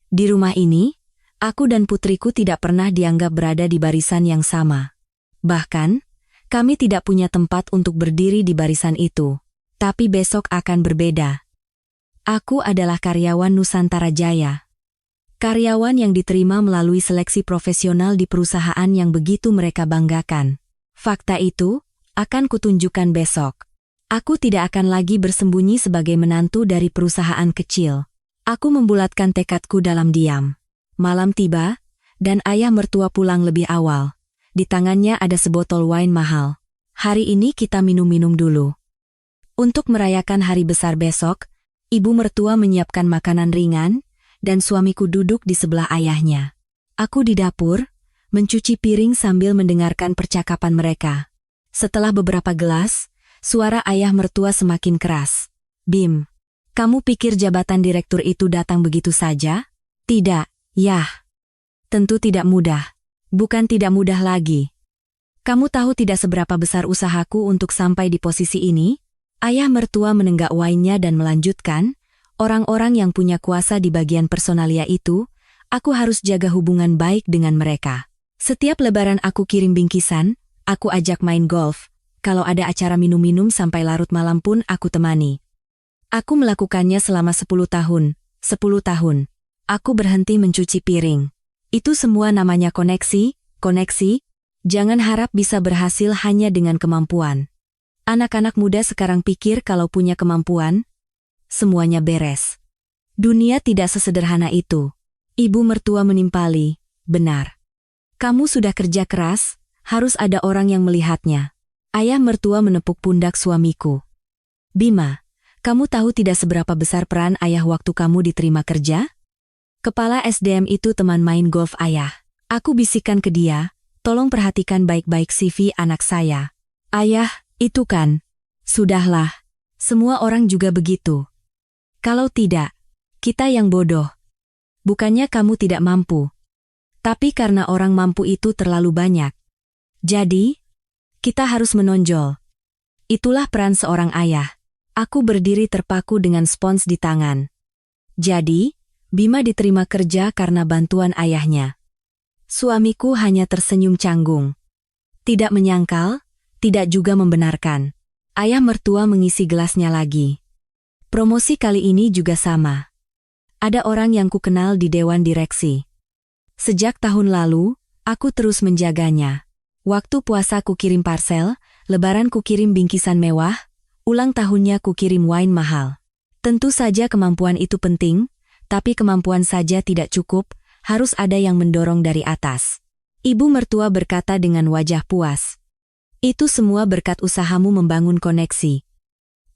Di rumah ini, aku dan putriku tidak pernah dianggap berada di barisan yang sama. Bahkan, kami tidak punya tempat untuk berdiri di barisan itu. Tapi besok akan berbeda. Aku adalah karyawan Nusantara Jaya. Karyawan yang diterima melalui seleksi profesional di perusahaan yang begitu mereka banggakan. Fakta itu akan kutunjukkan besok. Aku tidak akan lagi bersembunyi sebagai menantu dari perusahaan kecil. Aku membulatkan tekadku dalam diam. Malam tiba, dan ayah mertua pulang lebih awal. Di tangannya ada sebotol wine mahal. Hari ini kita minum-minum dulu. Untuk merayakan hari besar besok, ibu mertua menyiapkan makanan ringan, dan suamiku duduk di sebelah ayahnya. Aku di dapur, mencuci piring sambil mendengarkan percakapan mereka. Setelah beberapa gelas, suara ayah mertua semakin keras. Bim, kamu pikir jabatan direktur itu datang begitu saja? Tidak, yah. Tentu tidak mudah. Bukan tidak mudah lagi. Kamu tahu tidak seberapa besar usahaku untuk sampai di posisi ini? Ayah mertua menenggak wine-nya dan melanjutkan, orang-orang yang punya kuasa di bagian personalia itu, aku harus jaga hubungan baik dengan mereka. Setiap lebaran aku kirim bingkisan, aku ajak main golf. Kalau ada acara minum-minum sampai larut malam pun aku temani. Aku melakukannya selama 10 tahun. 10 tahun. Aku berhenti mencuci piring. Itu semua namanya koneksi, koneksi. Jangan harap bisa berhasil hanya dengan kemampuan. Anak-anak muda sekarang pikir kalau punya kemampuan, semuanya beres. Dunia tidak sesederhana itu. Ibu mertua menimpali, benar. Kamu sudah kerja keras, harus ada orang yang melihatnya. Ayah mertua menepuk pundak suamiku. Bima, kamu tahu tidak seberapa besar peran ayah waktu kamu diterima kerja? Kepala SDM itu teman main golf ayah. Aku bisikan ke dia, tolong perhatikan baik-baik CV anak saya. Ayah, itu kan. Sudahlah. Semua orang juga begitu. Kalau tidak, kita yang bodoh. Bukannya kamu tidak mampu. Tapi karena orang mampu itu terlalu banyak. Jadi, kita harus menonjol. Itulah peran seorang ayah. Aku berdiri terpaku dengan spons di tangan. Jadi, Bima diterima kerja karena bantuan ayahnya. Suamiku hanya tersenyum canggung. Tidak menyangkal, tidak juga membenarkan. Ayah mertua mengisi gelasnya lagi. Promosi kali ini juga sama. Ada orang yang kukenal di dewan direksi. Sejak tahun lalu, aku terus menjaganya. Waktu puasa ku kirim parsel, lebaran ku kirim bingkisan mewah, ulang tahunnya ku kirim wine mahal. Tentu saja kemampuan itu penting, tapi kemampuan saja tidak cukup, harus ada yang mendorong dari atas. Ibu mertua berkata dengan wajah puas. Itu semua berkat usahamu membangun koneksi.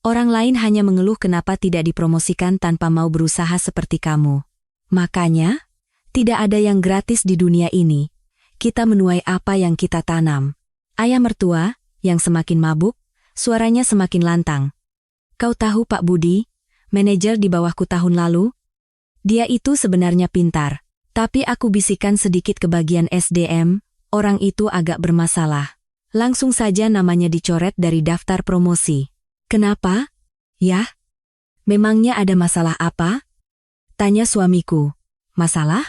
Orang lain hanya mengeluh kenapa tidak dipromosikan tanpa mau berusaha seperti kamu. Makanya, tidak ada yang gratis di dunia ini. Kita menuai apa yang kita tanam. Ayah mertua, yang semakin mabuk, suaranya semakin lantang. Kau tahu Pak Budi, manajer di bawahku tahun lalu? Dia itu sebenarnya pintar. Tapi aku bisikan sedikit ke bagian SDM, orang itu agak bermasalah. Langsung saja namanya dicoret dari daftar promosi. Kenapa? Yah? Memangnya ada masalah apa? Tanya suamiku. Masalah?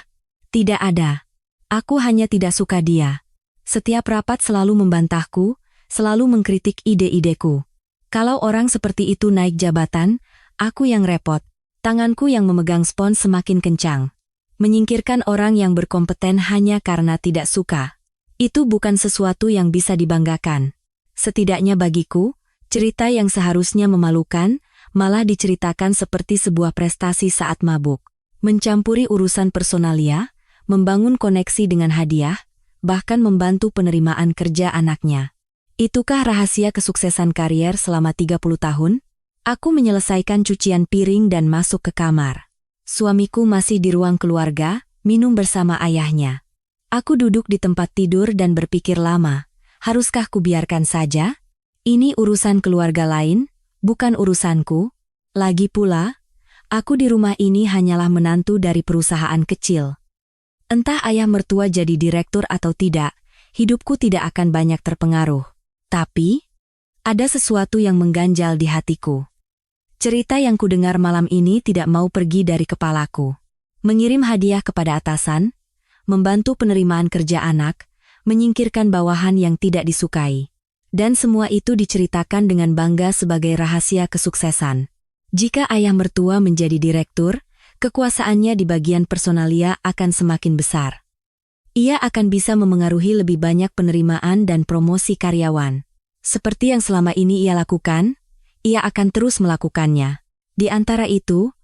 Tidak ada. Aku hanya tidak suka dia. Setiap rapat selalu membantahku, selalu mengkritik ide-ideku. Kalau orang seperti itu naik jabatan, aku yang repot. Tanganku yang memegang spons semakin kencang. Menyingkirkan orang yang berkompeten hanya karena tidak suka. Itu bukan sesuatu yang bisa dibanggakan. Setidaknya bagiku, cerita yang seharusnya memalukan, malah diceritakan seperti sebuah prestasi saat mabuk. Mencampuri urusan personalia, membangun koneksi dengan hadiah, bahkan membantu penerimaan kerja anaknya. Itukah rahasia kesuksesan karier selama 30 tahun? Aku menyelesaikan cucian piring dan masuk ke kamar. Suamiku masih di ruang keluarga, minum bersama ayahnya. Aku duduk di tempat tidur dan berpikir lama. Haruskah kubiarkan saja? Ini urusan keluarga lain, bukan urusanku. Lagi pula, aku di rumah ini hanyalah menantu dari perusahaan kecil. Entah ayah mertua jadi direktur atau tidak, hidupku tidak akan banyak terpengaruh. Tapi, ada sesuatu yang mengganjal di hatiku. Cerita yang kudengar malam ini tidak mau pergi dari kepalaku. Mengirim hadiah kepada atasan, membantu penerimaan kerja anak, menyingkirkan bawahan yang tidak disukai. Dan semua itu diceritakan dengan bangga sebagai rahasia kesuksesan. Jika ayah mertua menjadi direktur, kekuasaannya di bagian personalia akan semakin besar. Ia akan bisa memengaruhi lebih banyak penerimaan dan promosi karyawan. Seperti yang selama ini ia lakukan, ia akan terus melakukannya. Di antara itu,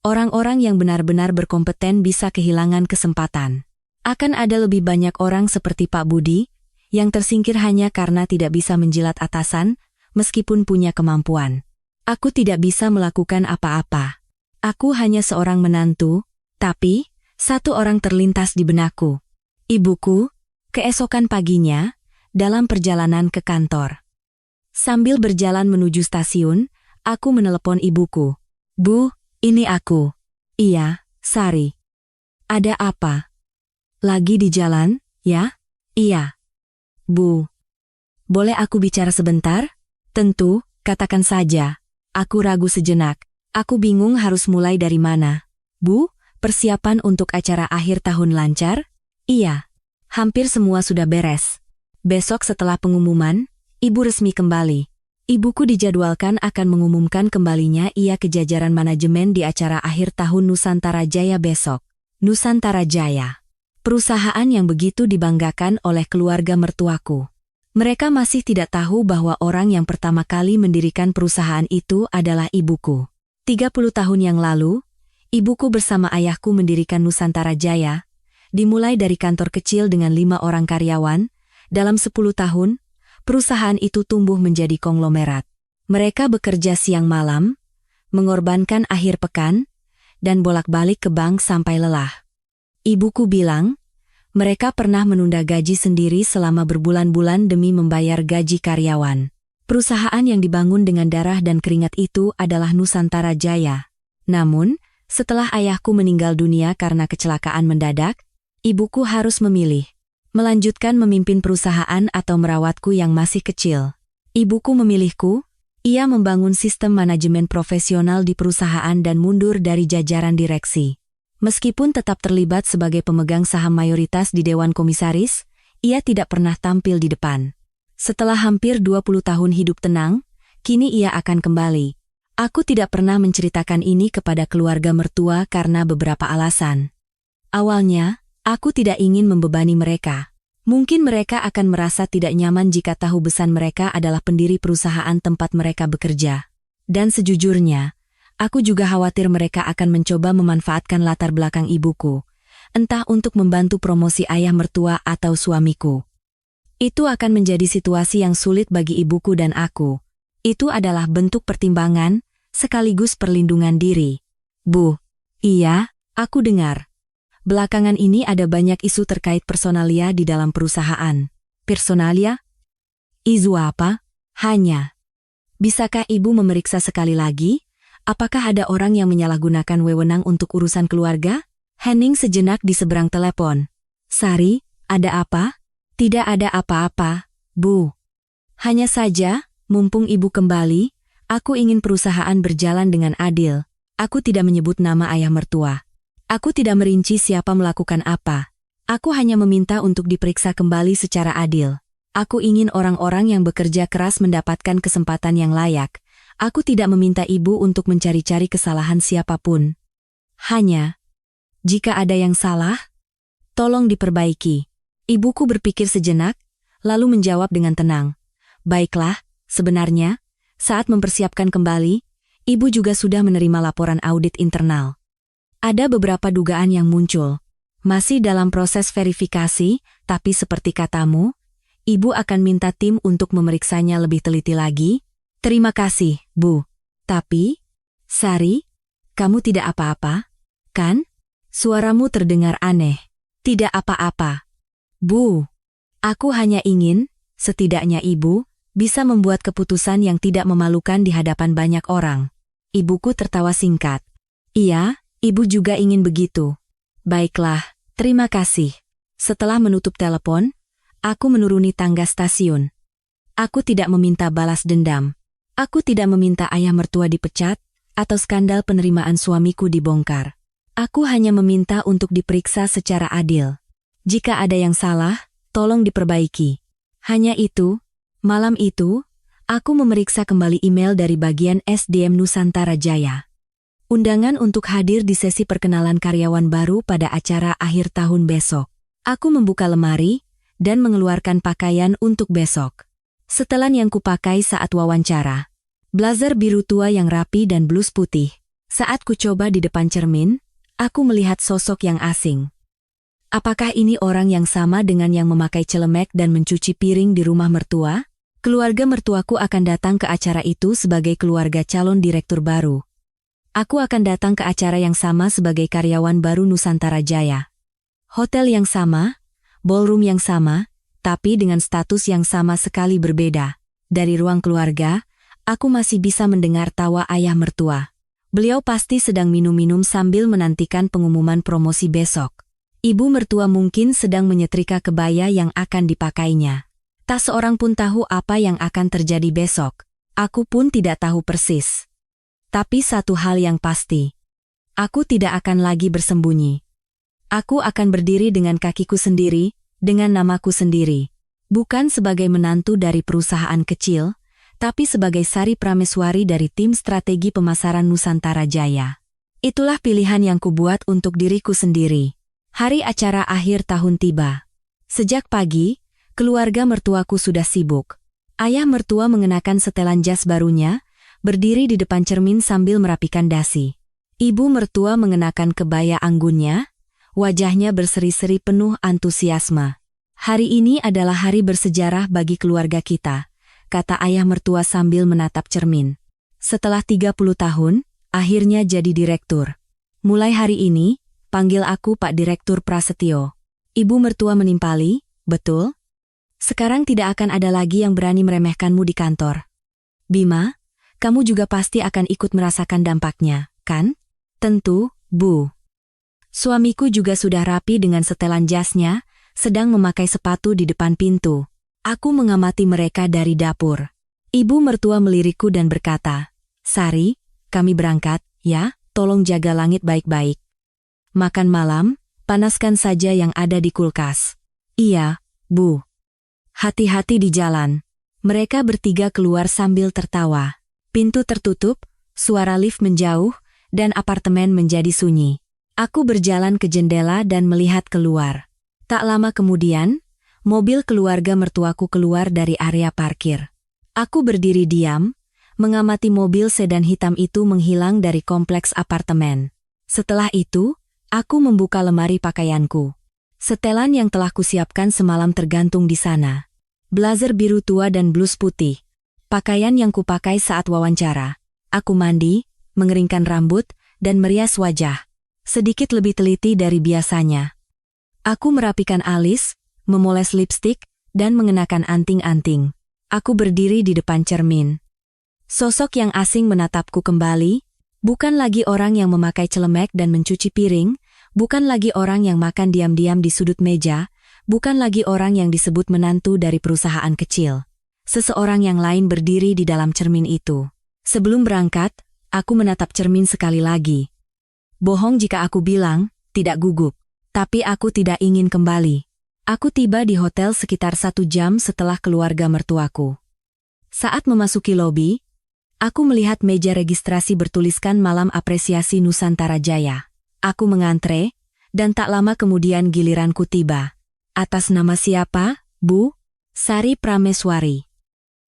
orang-orang yang benar-benar berkompeten bisa kehilangan kesempatan. Akan ada lebih banyak orang seperti Pak Budi, yang tersingkir hanya karena tidak bisa menjilat atasan, meskipun punya kemampuan. Aku tidak bisa melakukan apa-apa. Aku hanya seorang menantu, tapi satu orang terlintas di benakku. Ibuku, keesokan paginya, dalam perjalanan ke kantor. Sambil berjalan menuju stasiun, aku menelepon ibuku. Bu, ini aku. Iya, Sari. Ada apa? Lagi di jalan, ya? Iya. Bu, boleh aku bicara sebentar? Tentu, katakan saja. Aku ragu sejenak. Aku bingung harus mulai dari mana. Bu, persiapan untuk acara akhir tahun lancar? Iya. Hampir semua sudah beres. Besok setelah pengumuman, Ibu resmi kembali. Ibuku dijadwalkan akan mengumumkan kembalinya ia ke jajaran manajemen di acara akhir tahun Nusantara Jaya besok. Nusantara Jaya. Perusahaan yang begitu dibanggakan oleh keluarga mertuaku. Mereka masih tidak tahu bahwa orang yang pertama kali mendirikan perusahaan itu adalah ibuku. 30 tahun yang lalu, ibuku bersama ayahku mendirikan Nusantara Jaya, dimulai dari kantor kecil dengan 5 orang karyawan. Dalam 10 tahun, perusahaan itu tumbuh menjadi konglomerat. Mereka bekerja siang malam, mengorbankan akhir pekan, dan bolak-balik ke bank sampai lelah. Ibuku bilang, mereka pernah menunda gaji sendiri selama berbulan-bulan demi membayar gaji karyawan. Perusahaan yang dibangun dengan darah dan keringat itu adalah Nusantara Jaya. Namun, setelah ayahku meninggal dunia karena kecelakaan mendadak, ibuku harus memilih. Melanjutkan memimpin perusahaan atau merawatku yang masih kecil. Ibuku memilihku, ia membangun sistem manajemen profesional di perusahaan dan mundur dari jajaran direksi. Meskipun tetap terlibat sebagai pemegang saham mayoritas di Dewan Komisaris, ia tidak pernah tampil di depan. Setelah hampir 20 tahun hidup tenang, kini ia akan kembali. Aku tidak pernah menceritakan ini kepada keluarga mertua karena beberapa alasan. Awalnya, aku tidak ingin membebani mereka. Mungkin mereka akan merasa tidak nyaman jika tahu besan mereka adalah pendiri perusahaan tempat mereka bekerja. Dan sejujurnya, aku juga khawatir mereka akan mencoba memanfaatkan latar belakang ibuku, entah untuk membantu promosi ayah mertua atau suamiku. Itu akan menjadi situasi yang sulit bagi ibuku dan aku. Itu adalah bentuk pertimbangan, sekaligus perlindungan diri. Bu, iya, aku dengar. Belakangan ini ada banyak isu terkait personalia di dalam perusahaan. Personalia? Isu apa? Hanya. Bisakah ibu memeriksa sekali lagi? Apakah ada orang yang menyalahgunakan wewenang untuk urusan keluarga? Hening sejenak di seberang telepon. Sari, ada apa? Tidak ada apa-apa, Bu. Hanya saja, mumpung ibu kembali, aku ingin perusahaan berjalan dengan adil. Aku tidak menyebut nama ayah mertua. Aku tidak merinci siapa melakukan apa. Aku hanya meminta untuk diperiksa kembali secara adil. Aku ingin orang-orang yang bekerja keras mendapatkan kesempatan yang layak. Aku tidak meminta ibu untuk mencari-cari kesalahan siapapun. Hanya, jika ada yang salah, tolong diperbaiki. Ibuku berpikir sejenak, lalu menjawab dengan tenang. Baiklah, sebenarnya, saat mempersiapkan kembali, ibu juga sudah menerima laporan audit internal. Ada beberapa dugaan yang muncul. Masih dalam proses verifikasi, tapi seperti katamu, Ibu akan minta tim untuk memeriksanya lebih teliti lagi. Terima kasih, Bu. Tapi, Sari, kamu tidak apa-apa, kan? Suaramu terdengar aneh. Tidak apa-apa. Bu, aku hanya ingin, setidaknya ibu, bisa membuat keputusan yang tidak memalukan di hadapan banyak orang. Ibuku tertawa singkat. Iya, ibu juga ingin begitu. Baiklah, terima kasih. Setelah menutup telepon, aku menuruni tangga stasiun. Aku tidak meminta balas dendam. Aku tidak meminta ayah mertua dipecat, atau skandal penerimaan suamiku dibongkar. Aku hanya meminta untuk diperiksa secara adil. Jika ada yang salah, tolong diperbaiki. Hanya itu, malam itu, aku memeriksa kembali email dari bagian SDM Nusantara Jaya. Undangan untuk hadir di sesi perkenalan karyawan baru pada acara akhir tahun besok. Aku membuka lemari dan mengeluarkan pakaian untuk besok. Setelan yang kupakai saat wawancara. Blazer biru tua yang rapi dan blus putih. Saat ku coba di depan cermin, aku melihat sosok yang asing. Apakah ini orang yang sama dengan yang memakai celemek dan mencuci piring di rumah mertua? Keluarga mertuaku akan datang ke acara itu sebagai keluarga calon direktur baru. Aku akan datang ke acara yang sama sebagai karyawan baru Nusantara Jaya. Hotel yang sama, ballroom yang sama, tapi dengan status yang sama sekali berbeda. Dari ruang keluarga, aku masih bisa mendengar tawa ayah mertua. Beliau pasti sedang minum-minum sambil menantikan pengumuman promosi besok. Ibu mertua mungkin sedang menyetrika kebaya yang akan dipakainya. Tak seorang pun tahu apa yang akan terjadi besok. Aku pun tidak tahu persis. Tapi satu hal yang pasti. Aku tidak akan lagi bersembunyi. Aku akan berdiri dengan kakiku sendiri, dengan namaku sendiri. Bukan sebagai menantu dari perusahaan kecil, tapi sebagai Sari Prameswari dari tim strategi pemasaran Nusantara Jaya. Itulah pilihan yang kubuat untuk diriku sendiri. Hari acara akhir tahun tiba. Sejak pagi, keluarga mertuaku sudah sibuk. Ayah mertua mengenakan setelan jas barunya, berdiri di depan cermin sambil merapikan dasi. Ibu mertua mengenakan kebaya anggunnya, wajahnya berseri-seri penuh antusiasme. Hari ini adalah hari bersejarah bagi keluarga kita, kata ayah mertua sambil menatap cermin. Setelah 30 tahun, akhirnya jadi direktur. Mulai hari ini, panggil aku Pak Direktur Prasetyo. Ibu mertua menimpali, betul? Sekarang tidak akan ada lagi yang berani meremehkanmu di kantor. Bima, kamu juga pasti akan ikut merasakan dampaknya, kan? Tentu, Bu. Suamiku juga sudah rapi dengan setelan jasnya, sedang memakai sepatu di depan pintu. Aku mengamati mereka dari dapur. Ibu mertua melirikku dan berkata, Sari, kami berangkat, ya, tolong jaga langit baik-baik. Makan malam, panaskan saja yang ada di kulkas. Iya, Bu. Hati-hati di jalan. Mereka bertiga keluar sambil tertawa. Pintu tertutup, suara lift menjauh, dan apartemen menjadi sunyi. Aku berjalan ke jendela dan melihat keluar. Tak lama kemudian, mobil keluarga mertuaku keluar dari area parkir. Aku berdiri diam, mengamati mobil sedan hitam itu menghilang dari kompleks apartemen. Setelah itu, aku membuka lemari pakaianku. Setelan yang telah kusiapkan semalam tergantung di sana. Blazer biru tua dan blus putih. Pakaian yang kupakai saat wawancara. Aku mandi, mengeringkan rambut, dan merias wajah. Sedikit lebih teliti dari biasanya. Aku merapikan alis, memoles lipstik, dan mengenakan anting-anting. Aku berdiri di depan cermin. Sosok yang asing menatapku kembali, bukan lagi orang yang memakai celemek dan mencuci piring, bukan lagi orang yang makan diam-diam di sudut meja, bukan lagi orang yang disebut menantu dari perusahaan kecil. Seseorang yang lain berdiri di dalam cermin itu. Sebelum berangkat, aku menatap cermin sekali lagi. Bohong jika aku bilang, tidak gugup. Tapi aku tidak ingin kembali. Aku tiba di hotel sekitar 1 jam setelah keluarga mertuaku. Saat memasuki lobi, aku melihat meja registrasi bertuliskan Malam Apresiasi Nusantara Jaya. Aku mengantre, dan tak lama kemudian giliranku tiba. Atas nama siapa, Bu? Sari Prameswari.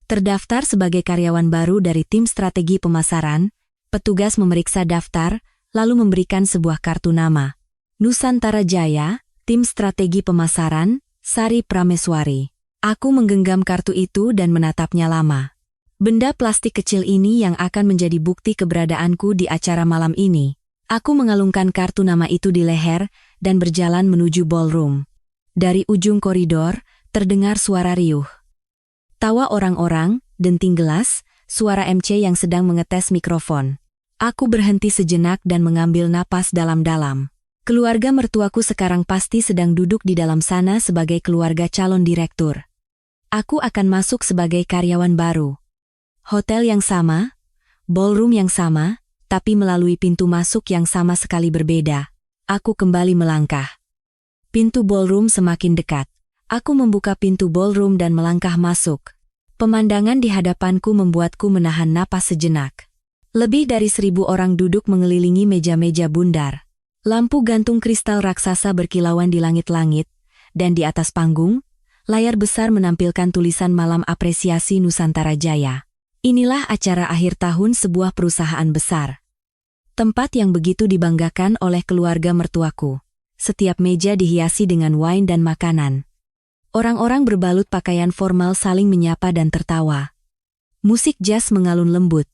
Terdaftar sebagai karyawan baru dari tim strategi pemasaran, petugas memeriksa daftar, lalu memberikan sebuah kartu nama. Nusantara Jaya, tim strategi pemasaran, Sari Prameswari. Aku menggenggam kartu itu dan menatapnya lama. Benda plastik kecil ini yang akan menjadi bukti keberadaanku di acara malam ini. Aku mengalungkan kartu nama itu di leher dan berjalan menuju ballroom. Dari ujung koridor, terdengar suara riuh. Tawa orang-orang, denting gelas, suara MC yang sedang mengetes mikrofon. Aku berhenti sejenak dan mengambil napas dalam-dalam. Keluarga mertuaku sekarang pasti sedang duduk di dalam sana sebagai keluarga calon direktur. Aku akan masuk sebagai karyawan baru. Hotel yang sama, ballroom yang sama, tapi melalui pintu masuk yang sama sekali berbeda. Aku kembali melangkah. Pintu ballroom semakin dekat. Aku membuka pintu ballroom dan melangkah masuk. Pemandangan di hadapanku membuatku menahan napas sejenak. Lebih dari 1.000 orang duduk mengelilingi meja-meja bundar. Lampu gantung kristal raksasa berkilauan di langit-langit, dan di atas panggung, layar besar menampilkan tulisan Malam Apresiasi Nusantara Jaya. Inilah acara akhir tahun sebuah perusahaan besar. Tempat yang begitu dibanggakan oleh keluarga mertuaku. Setiap meja dihiasi dengan wine dan makanan. Orang-orang berbalut pakaian formal saling menyapa dan tertawa. Musik jazz mengalun lembut,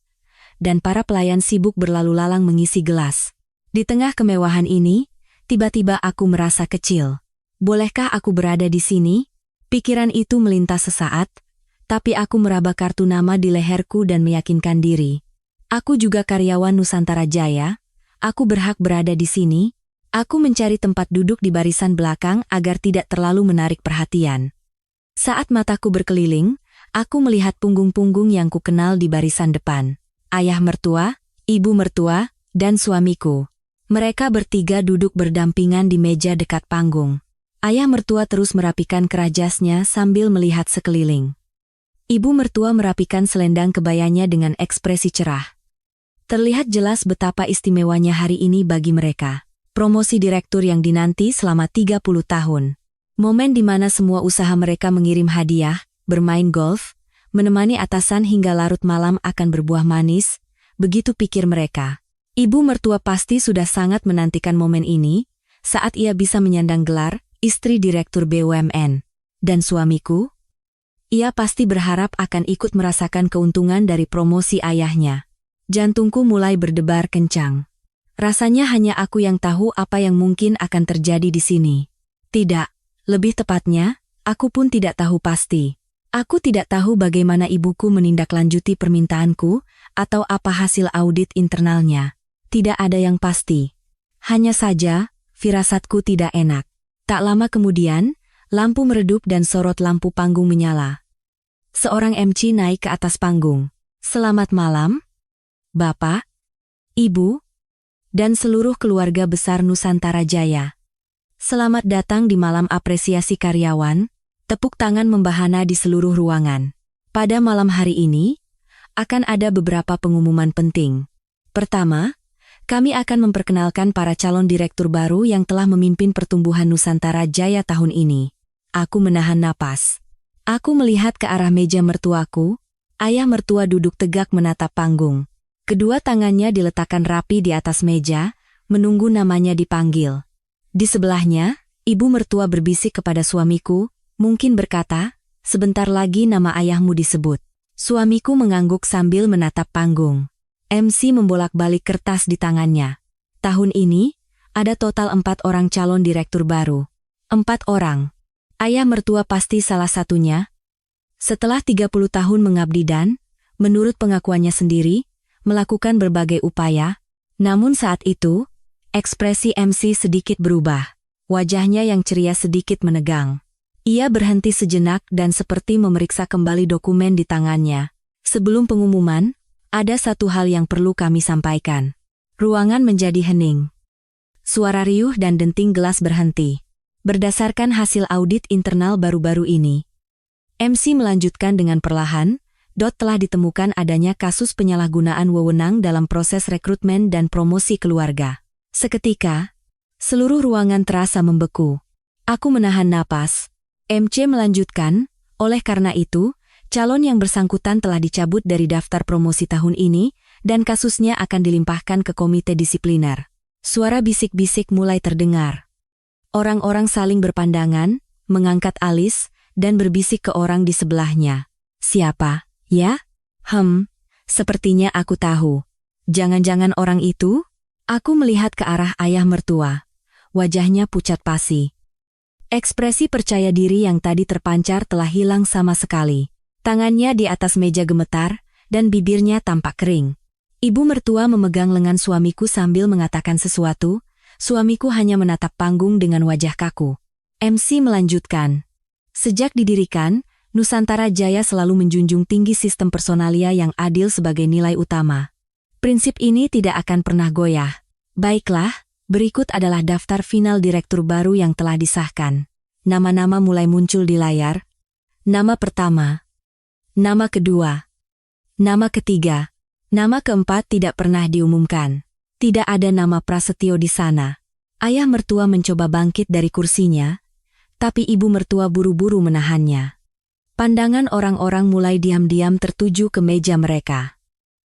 dan para pelayan sibuk berlalu lalang mengisi gelas. Di tengah kemewahan ini, tiba-tiba aku merasa kecil. Bolehkah aku berada di sini? Pikiran itu melintas sesaat, tapi aku meraba kartu nama di leherku dan meyakinkan diri. Aku juga karyawan Nusantara Jaya, aku berhak berada di sini. Aku mencari tempat duduk di barisan belakang agar tidak terlalu menarik perhatian. Saat mataku berkeliling, aku melihat punggung-punggung yang kukenal di barisan depan. Ayah mertua, ibu mertua, dan suamiku. Mereka bertiga duduk berdampingan di meja dekat panggung. Ayah mertua terus merapikan kerajasnya sambil melihat sekeliling. Ibu mertua merapikan selendang kebayanya dengan ekspresi cerah. Terlihat jelas betapa istimewanya hari ini bagi mereka. Promosi direktur yang dinanti selama 30 tahun. Momen di mana semua usaha mereka mengirim hadiah, bermain golf, menemani atasan hingga larut malam akan berbuah manis, begitu pikir mereka. Ibu mertua pasti sudah sangat menantikan momen ini, saat ia bisa menyandang gelar istri direktur BUMN. Dan suamiku? Ia pasti berharap akan ikut merasakan keuntungan dari promosi ayahnya. Jantungku mulai berdebar kencang. Rasanya hanya aku yang tahu apa yang mungkin akan terjadi di sini. Tidak, lebih tepatnya, aku pun tidak tahu pasti. Aku tidak tahu bagaimana ibuku menindaklanjuti permintaanku, atau apa hasil audit internalnya. Tidak ada yang pasti. Hanya saja, firasatku tidak enak. Tak lama kemudian, lampu meredup dan sorot lampu panggung menyala. Seorang MC naik ke atas panggung. Selamat malam, Bapak, Ibu, dan seluruh keluarga besar Nusantara Jaya. Selamat datang di Malam Apresiasi Karyawan. Tepuk tangan membahana di seluruh ruangan. Pada malam hari ini, akan ada beberapa pengumuman penting. Pertama, kami akan memperkenalkan para calon direktur baru yang telah memimpin pertumbuhan Nusantara Jaya tahun ini. Aku menahan napas. Aku melihat ke arah meja mertuaku. Ayah mertua duduk tegak menatap panggung. Kedua tangannya diletakkan rapi di atas meja, menunggu namanya dipanggil. Di sebelahnya, ibu mertua berbisik kepada suamiku, mungkin berkata, "Sebentar lagi nama ayahmu disebut." Suamiku mengangguk sambil menatap panggung. MC membolak-balik kertas di tangannya. Tahun ini, ada total 4 orang calon direktur baru. 4 orang. Ayah mertua pasti salah satunya. Setelah 30 tahun mengabdi dan, menurut pengakuannya sendiri, melakukan berbagai upaya, namun saat itu, ekspresi MC sedikit berubah. Wajahnya yang ceria sedikit menegang. Ia berhenti sejenak dan seperti memeriksa kembali dokumen di tangannya. Sebelum pengumuman, ada satu hal yang perlu kami sampaikan. Ruangan menjadi hening. Suara riuh dan denting gelas berhenti. Berdasarkan hasil audit internal baru-baru ini, MC melanjutkan dengan perlahan, telah ditemukan adanya kasus penyalahgunaan wewenang dalam proses rekrutmen dan promosi keluarga. Seketika, seluruh ruangan terasa membeku. Aku menahan napas. MC melanjutkan, oleh karena itu, calon yang bersangkutan telah dicabut dari daftar promosi tahun ini, dan kasusnya akan dilimpahkan ke komite disipliner. Suara bisik-bisik mulai terdengar. Orang-orang saling berpandangan, mengangkat alis, dan berbisik ke orang di sebelahnya. Siapa, ya? Sepertinya aku tahu. Jangan-jangan orang itu? Aku melihat ke arah ayah mertua. Wajahnya pucat pasi. Ekspresi percaya diri yang tadi terpancar telah hilang sama sekali. Tangannya di atas meja gemetar, dan bibirnya tampak kering. Ibu mertua memegang lengan suamiku sambil mengatakan sesuatu. Suamiku hanya menatap panggung dengan wajah kaku. MC melanjutkan. Sejak didirikan, Nusantara Jaya selalu menjunjung tinggi sistem personalia yang adil sebagai nilai utama. Prinsip ini tidak akan pernah goyah. Baiklah, berikut adalah daftar final direktur baru yang telah disahkan. Nama-nama mulai muncul di layar. Nama pertama. Nama kedua. Nama ketiga. Nama keempat tidak pernah diumumkan. Tidak ada nama Prasetyo di sana. Ayah mertua mencoba bangkit dari kursinya, tapi ibu mertua buru-buru menahannya. Pandangan orang-orang mulai diam-diam tertuju ke meja mereka.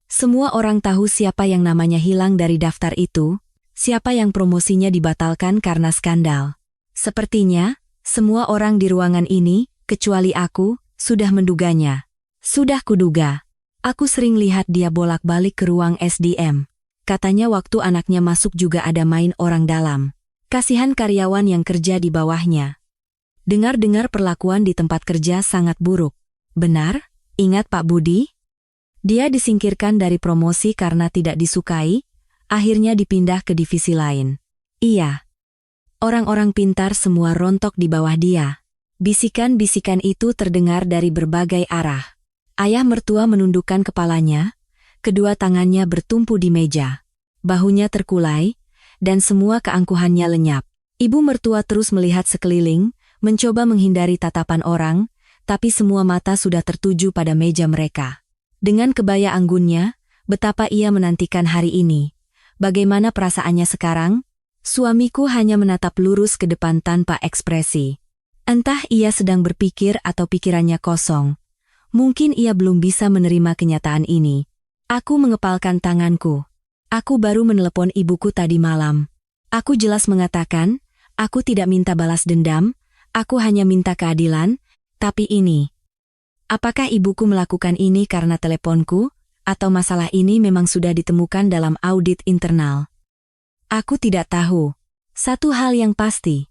Semua orang tahu siapa yang namanya hilang dari daftar itu, siapa yang promosinya dibatalkan karena skandal. Sepertinya, semua orang di ruangan ini, kecuali aku, sudah menduganya. Sudah kuduga. Aku sering lihat dia bolak-balik ke ruang SDM. Katanya waktu anaknya masuk juga ada main orang dalam. Kasihan karyawan yang kerja di bawahnya. Dengar-dengar perlakuan di tempat kerja sangat buruk. Benar? Ingat Pak Budi? Dia disingkirkan dari promosi karena tidak disukai, akhirnya dipindah ke divisi lain. Iya. Orang-orang pintar semua rontok di bawah dia. Bisikan-bisikan itu terdengar dari berbagai arah. Ayah mertua menundukkan kepalanya, kedua tangannya bertumpu di meja. Bahunya terkulai, dan semua keangkuhannya lenyap. Ibu mertua terus melihat sekeliling, mencoba menghindari tatapan orang, tapi semua mata sudah tertuju pada meja mereka. Dengan kebaya anggunnya, betapa ia menantikan hari ini. Bagaimana perasaannya sekarang? Suamiku hanya menatap lurus ke depan tanpa ekspresi. Entah ia sedang berpikir atau pikirannya kosong. Mungkin ia belum bisa menerima kenyataan ini. Aku mengepalkan tanganku. Aku baru menelepon ibuku tadi malam. Aku jelas mengatakan, aku tidak minta balas dendam, aku hanya minta keadilan, tapi ini. Apakah ibuku melakukan ini karena teleponku, atau masalah ini memang sudah ditemukan dalam audit internal? Aku tidak tahu. Satu hal yang pasti.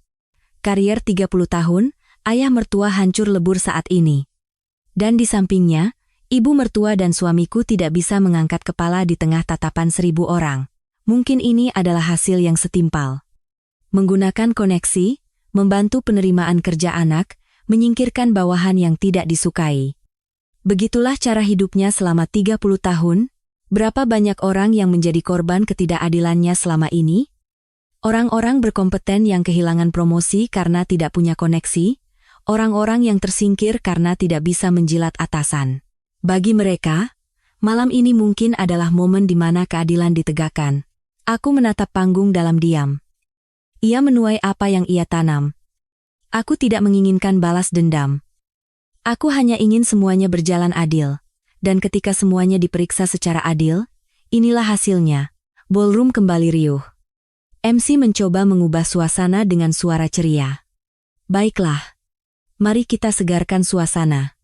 Karier 30 tahun, ayah mertua hancur lebur saat ini. Dan di sampingnya, ibu mertua dan suamiku tidak bisa mengangkat kepala di tengah tatapan 1000 orang. Mungkin ini adalah hasil yang setimpal. Menggunakan koneksi, membantu penerimaan kerja anak, menyingkirkan bawahan yang tidak disukai. Begitulah cara hidupnya selama 30 tahun. Berapa banyak orang yang menjadi korban ketidakadilannya selama ini? Orang-orang berkompeten yang kehilangan promosi karena tidak punya koneksi, orang-orang yang tersingkir karena tidak bisa menjilat atasan. Bagi mereka, malam ini mungkin adalah momen di mana keadilan ditegakkan. Aku menatap panggung dalam diam. Ia menuai apa yang ia tanam. Aku tidak menginginkan balas dendam. Aku hanya ingin semuanya berjalan adil. Dan ketika semuanya diperiksa secara adil, inilah hasilnya. Ballroom kembali riuh. MC mencoba mengubah suasana dengan suara ceria. Baiklah. Mari kita segarkan suasana.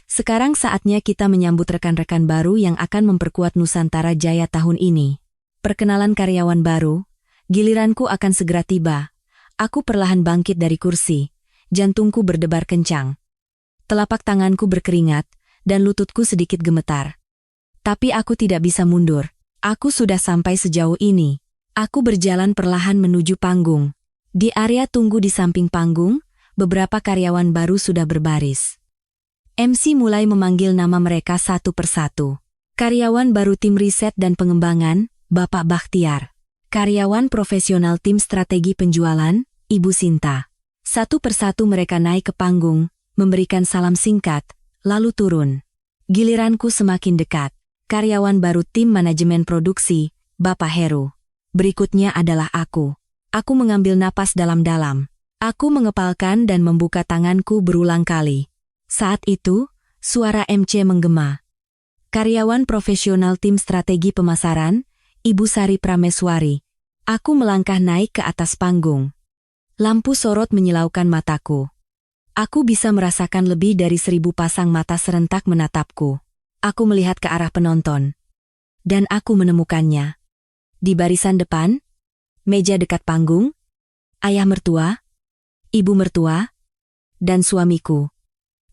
Sekarang saatnya kita menyambut rekan-rekan baru yang akan memperkuat Nusantara Jaya tahun ini. Perkenalan karyawan baru. Giliranku akan segera tiba. Aku perlahan bangkit dari kursi. Jantungku berdebar kencang. Telapak tanganku berkeringat, dan lututku sedikit gemetar. Tapi aku tidak bisa mundur. Aku sudah sampai sejauh ini. Aku berjalan perlahan menuju panggung. Di area tunggu di samping panggung, beberapa karyawan baru sudah berbaris. MC mulai memanggil nama mereka satu persatu. Karyawan baru tim riset dan pengembangan, Bapak Bakhtiar. Karyawan profesional tim strategi penjualan, Ibu Sinta. Satu persatu mereka naik ke panggung, memberikan salam singkat, lalu turun. Giliranku semakin dekat. Karyawan baru tim manajemen produksi, Bapak Heru. Berikutnya adalah aku. Aku mengambil napas dalam-dalam. Aku mengepalkan dan membuka tanganku berulang kali. Saat itu, suara MC menggema. Karyawan profesional tim strategi pemasaran, Ibu Sari Prameswari. Aku melangkah naik ke atas panggung. Lampu sorot menyilaukan mataku. Aku bisa merasakan lebih dari 1.000 pasang mata serentak menatapku. Aku melihat ke arah penonton. Dan aku menemukannya. Di barisan depan, meja dekat panggung, ayah mertua, ibu mertua, dan suamiku.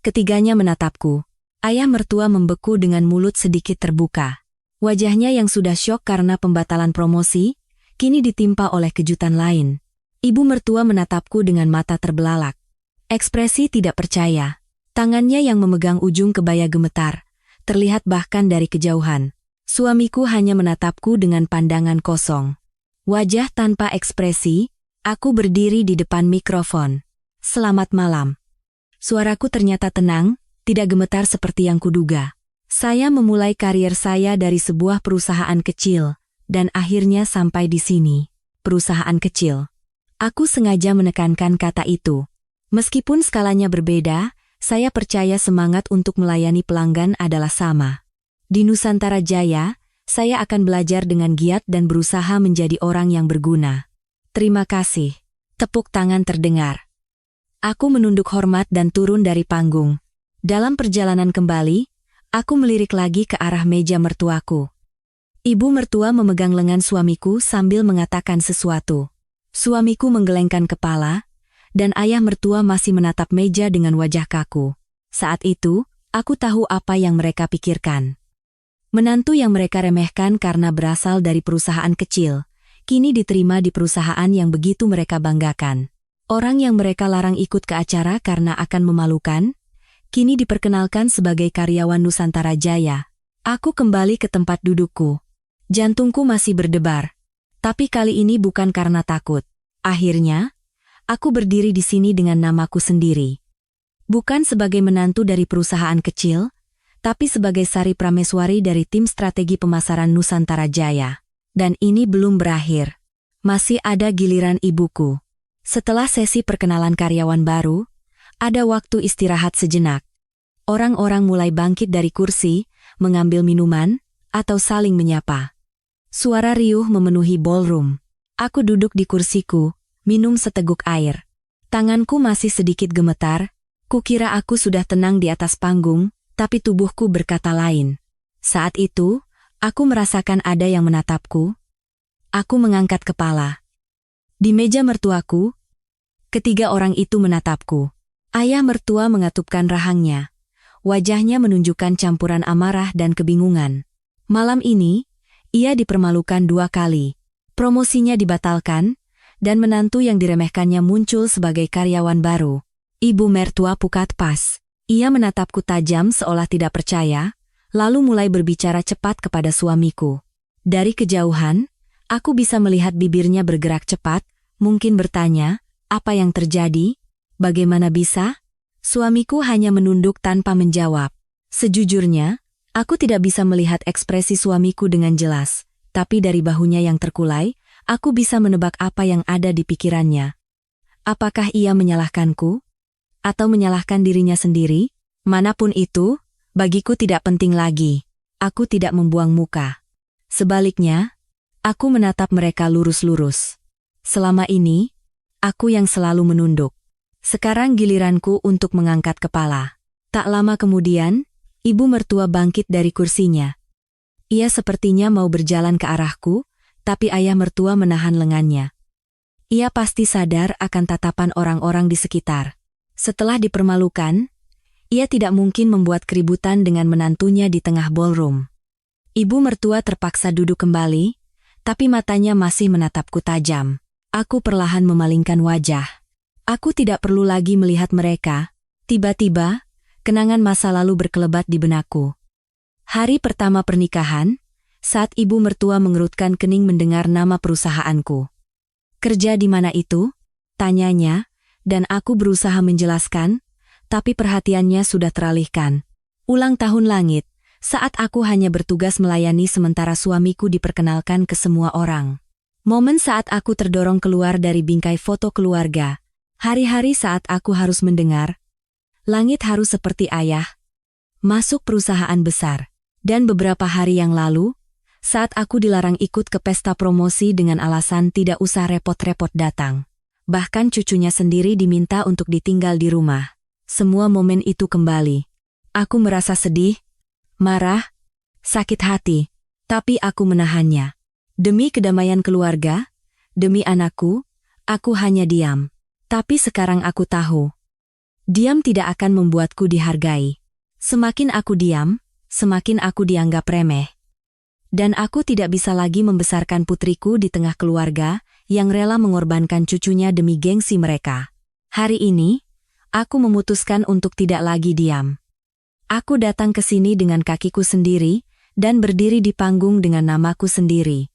Ketiganya menatapku. Ayah mertua membeku dengan mulut sedikit terbuka. Wajahnya yang sudah syok karena pembatalan promosi, kini ditimpa oleh kejutan lain. Ibu mertua menatapku dengan mata terbelalak. Ekspresi tidak percaya. Tangannya yang memegang ujung kebaya gemetar, terlihat bahkan dari kejauhan. Suamiku hanya menatapku dengan pandangan kosong. Wajah tanpa ekspresi, aku berdiri di depan mikrofon. Selamat malam. Suaraku ternyata tenang, tidak gemetar seperti yang kuduga. Saya memulai karier saya dari sebuah perusahaan kecil, dan akhirnya sampai di sini. Perusahaan kecil. Aku sengaja menekankan kata itu. Meskipun skalanya berbeda, saya percaya semangat untuk melayani pelanggan adalah sama. Di Nusantara Jaya, saya akan belajar dengan giat dan berusaha menjadi orang yang berguna. Terima kasih. Tepuk tangan terdengar. Aku menunduk hormat dan turun dari panggung. Dalam perjalanan kembali, aku melirik lagi ke arah meja mertuaku. Ibu mertua memegang lengan suamiku sambil mengatakan sesuatu. Suamiku menggelengkan kepala, dan ayah mertua masih menatap meja dengan wajah kaku. Saat itu, aku tahu apa yang mereka pikirkan. Menantu yang mereka remehkan karena berasal dari perusahaan kecil, kini diterima di perusahaan yang begitu mereka banggakan. Orang yang mereka larang ikut ke acara karena akan memalukan, kini diperkenalkan sebagai karyawan Nusantara Jaya. Aku kembali ke tempat dudukku. Jantungku masih berdebar. Tapi kali ini bukan karena takut. Akhirnya, aku berdiri di sini dengan namaku sendiri. Bukan sebagai menantu dari perusahaan kecil, tapi sebagai Sari Prameswari dari tim strategi pemasaran Nusantara Jaya. Dan ini belum berakhir. Masih ada giliran ibuku. Setelah sesi perkenalan karyawan baru, ada waktu istirahat sejenak. Orang-orang mulai bangkit dari kursi, mengambil minuman, atau saling menyapa. Suara riuh memenuhi ballroom. Aku duduk di kursiku, minum seteguk air. Tanganku masih sedikit gemetar, kukira aku sudah tenang di atas panggung, tapi tubuhku berkata lain. Saat itu, aku merasakan ada yang menatapku. Aku mengangkat kepala. Di meja mertuaku, ketiga orang itu menatapku. Ayah mertua mengatupkan rahangnya. Wajahnya menunjukkan campuran amarah dan kebingungan. Malam ini, ia dipermalukan 2 kali. Promosinya dibatalkan, dan menantu yang diremehkannya muncul sebagai karyawan baru. Ibu mertua pukat pas. Ia menatapku tajam seolah tidak percaya, lalu mulai berbicara cepat kepada suamiku. Dari kejauhan, aku bisa melihat bibirnya bergerak cepat, mungkin bertanya, apa yang terjadi? Bagaimana bisa? Suamiku hanya menunduk tanpa menjawab. Sejujurnya, aku tidak bisa melihat ekspresi suamiku dengan jelas, tapi dari bahunya yang terkulai, aku bisa menebak apa yang ada di pikirannya. Apakah ia menyalahkanku? Atau menyalahkan dirinya sendiri? Manapun itu, bagiku tidak penting lagi. Aku tidak membuang muka. Sebaliknya, aku menatap mereka lurus-lurus. Selama ini, aku yang selalu menunduk. Sekarang giliranku untuk mengangkat kepala. Tak lama kemudian, ibu mertua bangkit dari kursinya. Ia sepertinya mau berjalan ke arahku, tapi ayah mertua menahan lengannya. Ia pasti sadar akan tatapan orang-orang di sekitar. Setelah dipermalukan, ia tidak mungkin membuat keributan dengan menantunya di tengah ballroom. Ibu mertua terpaksa duduk kembali, tapi matanya masih menatapku tajam. Aku perlahan memalingkan wajah. Aku tidak perlu lagi melihat mereka. Tiba-tiba, kenangan masa lalu berkelebat di benakku. Hari pertama pernikahan, saat ibu mertua mengerutkan kening mendengar nama perusahaanku. Kerja di mana itu? Tanyanya, dan aku berusaha menjelaskan, tapi perhatiannya sudah teralihkan. Ulang tahun langit, saat aku hanya bertugas melayani sementara suamiku diperkenalkan ke semua orang. Momen saat aku terdorong keluar dari bingkai foto keluarga. Hari-hari saat aku harus mendengar, langit harus seperti ayah, masuk perusahaan besar. Dan beberapa hari yang lalu, saat aku dilarang ikut ke pesta promosi dengan alasan tidak usah repot-repot datang. Bahkan cucunya sendiri diminta untuk ditinggal di rumah. semua momen itu kembali. Aku merasa sedih, marah, sakit hati, tapi aku menahannya. Demi kedamaian keluarga, demi anakku, aku hanya diam. Tapi sekarang aku tahu, diam tidak akan membuatku dihargai. Semakin aku diam, semakin aku dianggap remeh. Dan aku tidak bisa lagi membesarkan putriku di tengah keluarga yang rela mengorbankan cucunya demi gengsi mereka. Hari ini, aku memutuskan untuk tidak lagi diam. Aku datang ke sini dengan kakiku sendiri dan berdiri di panggung dengan namaku sendiri.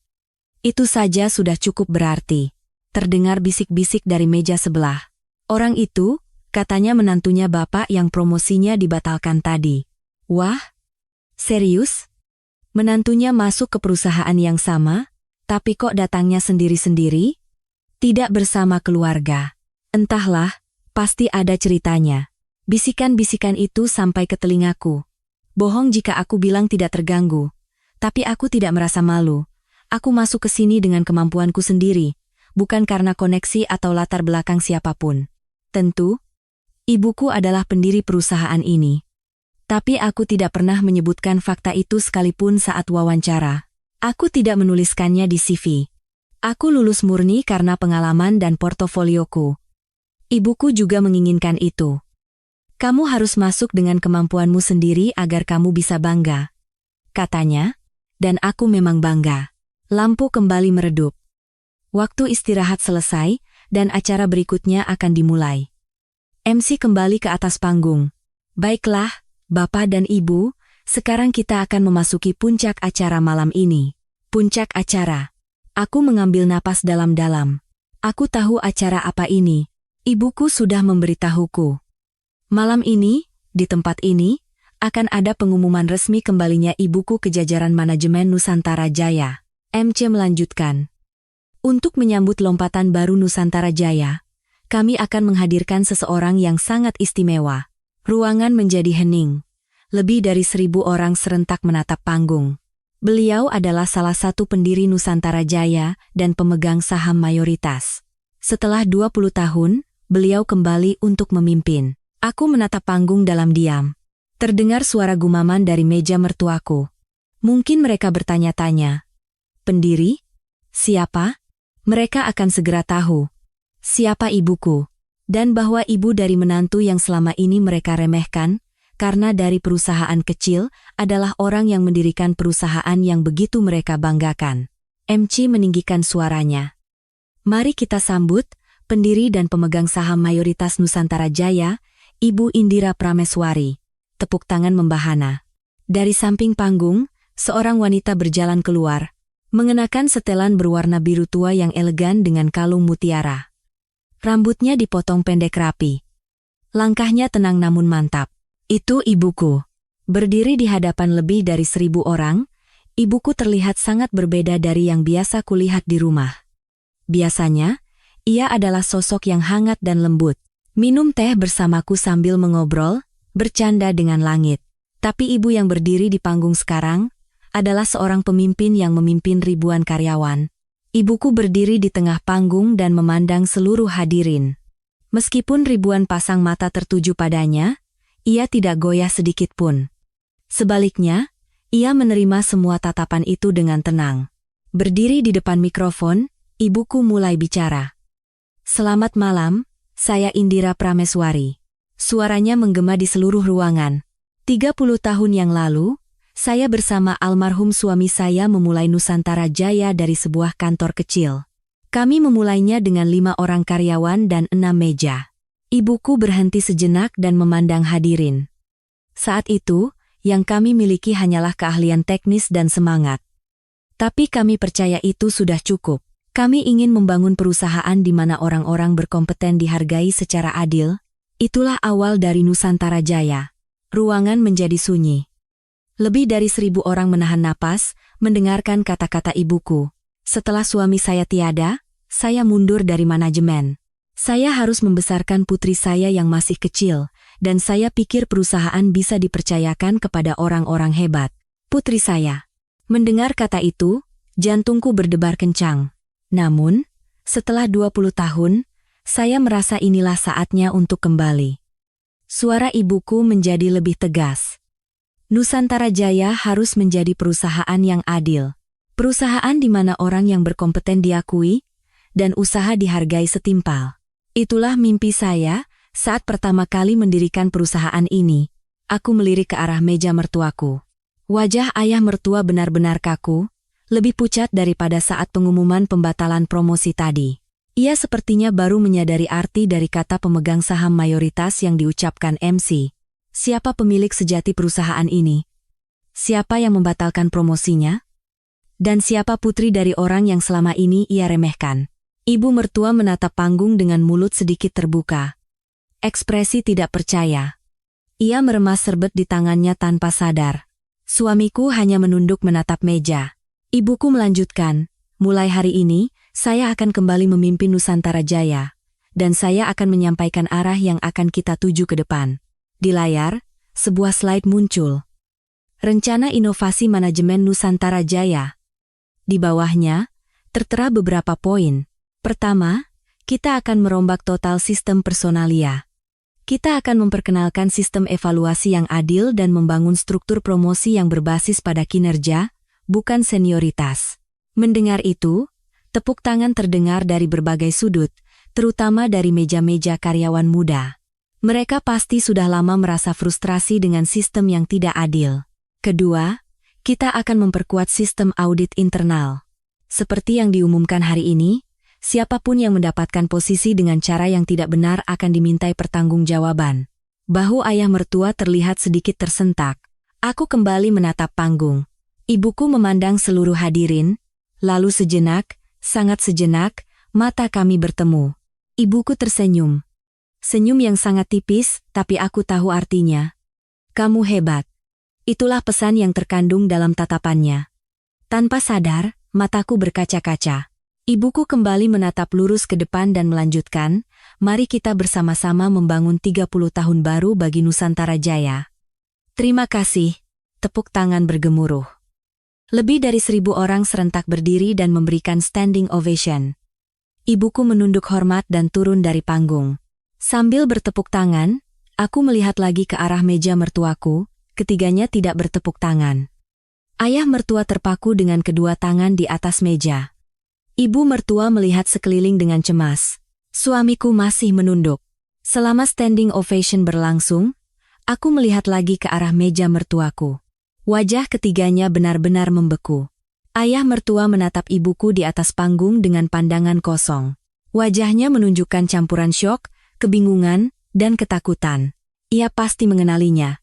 Itu saja sudah cukup berarti. Terdengar bisik-bisik dari meja sebelah. Orang itu, katanya menantunya bapak yang promosinya dibatalkan tadi. Wah, serius? Menantunya masuk ke perusahaan yang sama, tapi kok datangnya sendiri-sendiri? Tidak bersama keluarga. Entahlah, pasti ada ceritanya. Bisikan-bisikan itu sampai ke telingaku. Bohong jika aku bilang tidak terganggu. Tapi aku tidak merasa malu. Aku masuk ke sini dengan kemampuanku sendiri, bukan karena koneksi atau latar belakang siapapun. Tentu, ibuku adalah pendiri perusahaan ini. Tapi aku tidak pernah menyebutkan fakta itu sekalipun saat wawancara. Aku tidak menuliskannya di CV. Aku lulus murni karena pengalaman dan portofolioku. Ibuku juga menginginkan itu. Kamu harus masuk dengan kemampuanmu sendiri agar kamu bisa bangga, katanya, dan aku memang bangga. Lampu kembali meredup. Waktu istirahat selesai, dan acara berikutnya akan dimulai. MC kembali ke atas panggung. Baiklah, Bapak dan Ibu, sekarang kita akan memasuki puncak acara malam ini. Puncak acara. Aku mengambil napas dalam-dalam. Aku tahu acara apa ini. Ibuku sudah memberitahuku. Malam ini, di tempat ini, akan ada pengumuman resmi kembalinya ibuku ke jajaran manajemen Nusantara Jaya. MC melanjutkan. Untuk menyambut lompatan baru Nusantara Jaya, kami akan menghadirkan seseorang yang sangat istimewa. Ruangan menjadi hening. Lebih dari 1.000 orang serentak menatap panggung. Beliau adalah salah satu pendiri Nusantara Jaya dan pemegang saham mayoritas. Setelah 20 tahun, beliau kembali untuk memimpin. Aku menatap panggung dalam diam. Terdengar suara gumaman dari meja mertuaku. Mungkin mereka bertanya-tanya. Pendiri? Siapa? Mereka akan segera tahu. Siapa ibuku? Dan bahwa ibu dari menantu yang selama ini mereka remehkan, karena dari perusahaan kecil, adalah orang yang mendirikan perusahaan yang begitu mereka banggakan. MC meninggikan suaranya. Mari kita sambut, pendiri dan pemegang saham mayoritas Nusantara Jaya, Ibu Indira Prameswari. Tepuk tangan membahana. Dari samping panggung, seorang wanita berjalan keluar, mengenakan setelan berwarna biru tua yang elegan dengan kalung mutiara. Rambutnya dipotong pendek rapi. Langkahnya tenang namun mantap. Itu ibuku. Berdiri di hadapan lebih dari 1.000 orang, ibuku terlihat sangat berbeda dari yang biasa kulihat di rumah. Biasanya, ia adalah sosok yang hangat dan lembut. Minum teh bersamaku sambil mengobrol, bercanda dengan langit. Tapi ibu yang berdiri di panggung sekarang, adalah seorang pemimpin yang memimpin ribuan karyawan. Ibuku berdiri di tengah panggung dan memandang seluruh hadirin. Meskipun ribuan pasang mata tertuju padanya, ia tidak goyah sedikit pun. Sebaliknya, ia menerima semua tatapan itu dengan tenang. Berdiri di depan mikrofon, ibuku mulai bicara. Selamat malam, saya Indira Prameswari. Suaranya menggema di seluruh ruangan. 30 tahun yang lalu, saya bersama almarhum suami saya memulai Nusantara Jaya dari sebuah kantor kecil. Kami memulainya dengan 5 orang karyawan dan 6 meja. Ibuku berhenti sejenak dan memandang hadirin. Saat itu, yang kami miliki hanyalah keahlian teknis dan semangat. Tapi kami percaya itu sudah cukup. Kami ingin membangun perusahaan di mana orang-orang berkompeten dihargai secara adil. Itulah awal dari Nusantara Jaya. Ruangan menjadi sunyi. Lebih dari 1.000 orang menahan napas, mendengarkan kata-kata ibuku. Setelah suami saya tiada, saya mundur dari manajemen. Saya harus membesarkan putri saya yang masih kecil, dan saya pikir perusahaan bisa dipercayakan kepada orang-orang hebat. Putri saya. Mendengar kata itu, jantungku berdebar kencang. Namun, setelah 20 tahun, saya merasa inilah saatnya untuk kembali. Suara ibuku menjadi lebih tegas. Nusantara Jaya harus menjadi perusahaan yang adil. Perusahaan di mana orang yang berkompeten diakui, dan usaha dihargai setimpal. Itulah mimpi saya saat pertama kali mendirikan perusahaan ini. Aku melirik ke arah meja mertuaku. Wajah ayah mertua benar-benar kaku, lebih pucat daripada saat pengumuman pembatalan promosi tadi. Ia sepertinya baru menyadari arti dari kata pemegang saham mayoritas yang diucapkan MC. Siapa pemilik sejati perusahaan ini? Siapa yang membatalkan promosinya? Dan siapa putri dari orang yang selama ini ia remehkan? Ibu mertua menatap panggung dengan mulut sedikit terbuka. Ekspresi tidak percaya. Ia meremas serbet di tangannya tanpa sadar. Suamiku hanya menunduk menatap meja. Ibuku melanjutkan, mulai hari ini, saya akan kembali memimpin Nusantara Jaya, dan saya akan menyampaikan arah yang akan kita tuju ke depan. Di layar, sebuah slide muncul. Rencana Inovasi Manajemen Nusantara Jaya. Di bawahnya, tertera beberapa poin. Pertama, kita akan merombak total sistem personalia. Kita akan memperkenalkan sistem evaluasi yang adil dan membangun struktur promosi yang berbasis pada kinerja, bukan senioritas. Mendengar itu, tepuk tangan terdengar dari berbagai sudut, terutama dari meja-meja karyawan muda. Mereka pasti sudah lama merasa frustrasi dengan sistem yang tidak adil. Kedua, kita akan memperkuat sistem audit internal. Seperti yang diumumkan hari ini, siapapun yang mendapatkan posisi dengan cara yang tidak benar akan dimintai pertanggungjawaban. Bahu ayah mertua terlihat sedikit tersentak. Aku kembali menatap panggung. Ibuku memandang seluruh hadirin, lalu sejenak, sangat sejenak, mata kami bertemu. Ibuku tersenyum. Senyum yang sangat tipis, tapi aku tahu artinya. Kamu hebat. Itulah pesan yang terkandung dalam tatapannya. Tanpa sadar, mataku berkaca-kaca. Ibuku kembali menatap lurus ke depan dan melanjutkan, mari kita bersama-sama membangun 30 tahun baru bagi Nusantara Jaya. Terima kasih, tepuk tangan bergemuruh. Lebih dari 1.000 orang serentak berdiri dan memberikan standing ovation. Ibuku menunduk hormat dan turun dari panggung. Sambil bertepuk tangan, aku melihat lagi ke arah meja mertuaku, ketiganya tidak bertepuk tangan. Ayah mertua terpaku dengan kedua tangan di atas meja. Ibu mertua melihat sekeliling dengan cemas. Suamiku masih menunduk. Selama standing ovation berlangsung, aku melihat lagi ke arah meja mertuaku. Wajah ketiganya benar-benar membeku. Ayah mertua menatap ibuku di atas panggung dengan pandangan kosong. Wajahnya menunjukkan campuran syok, kebingungan, dan ketakutan. Ia pasti mengenalinya.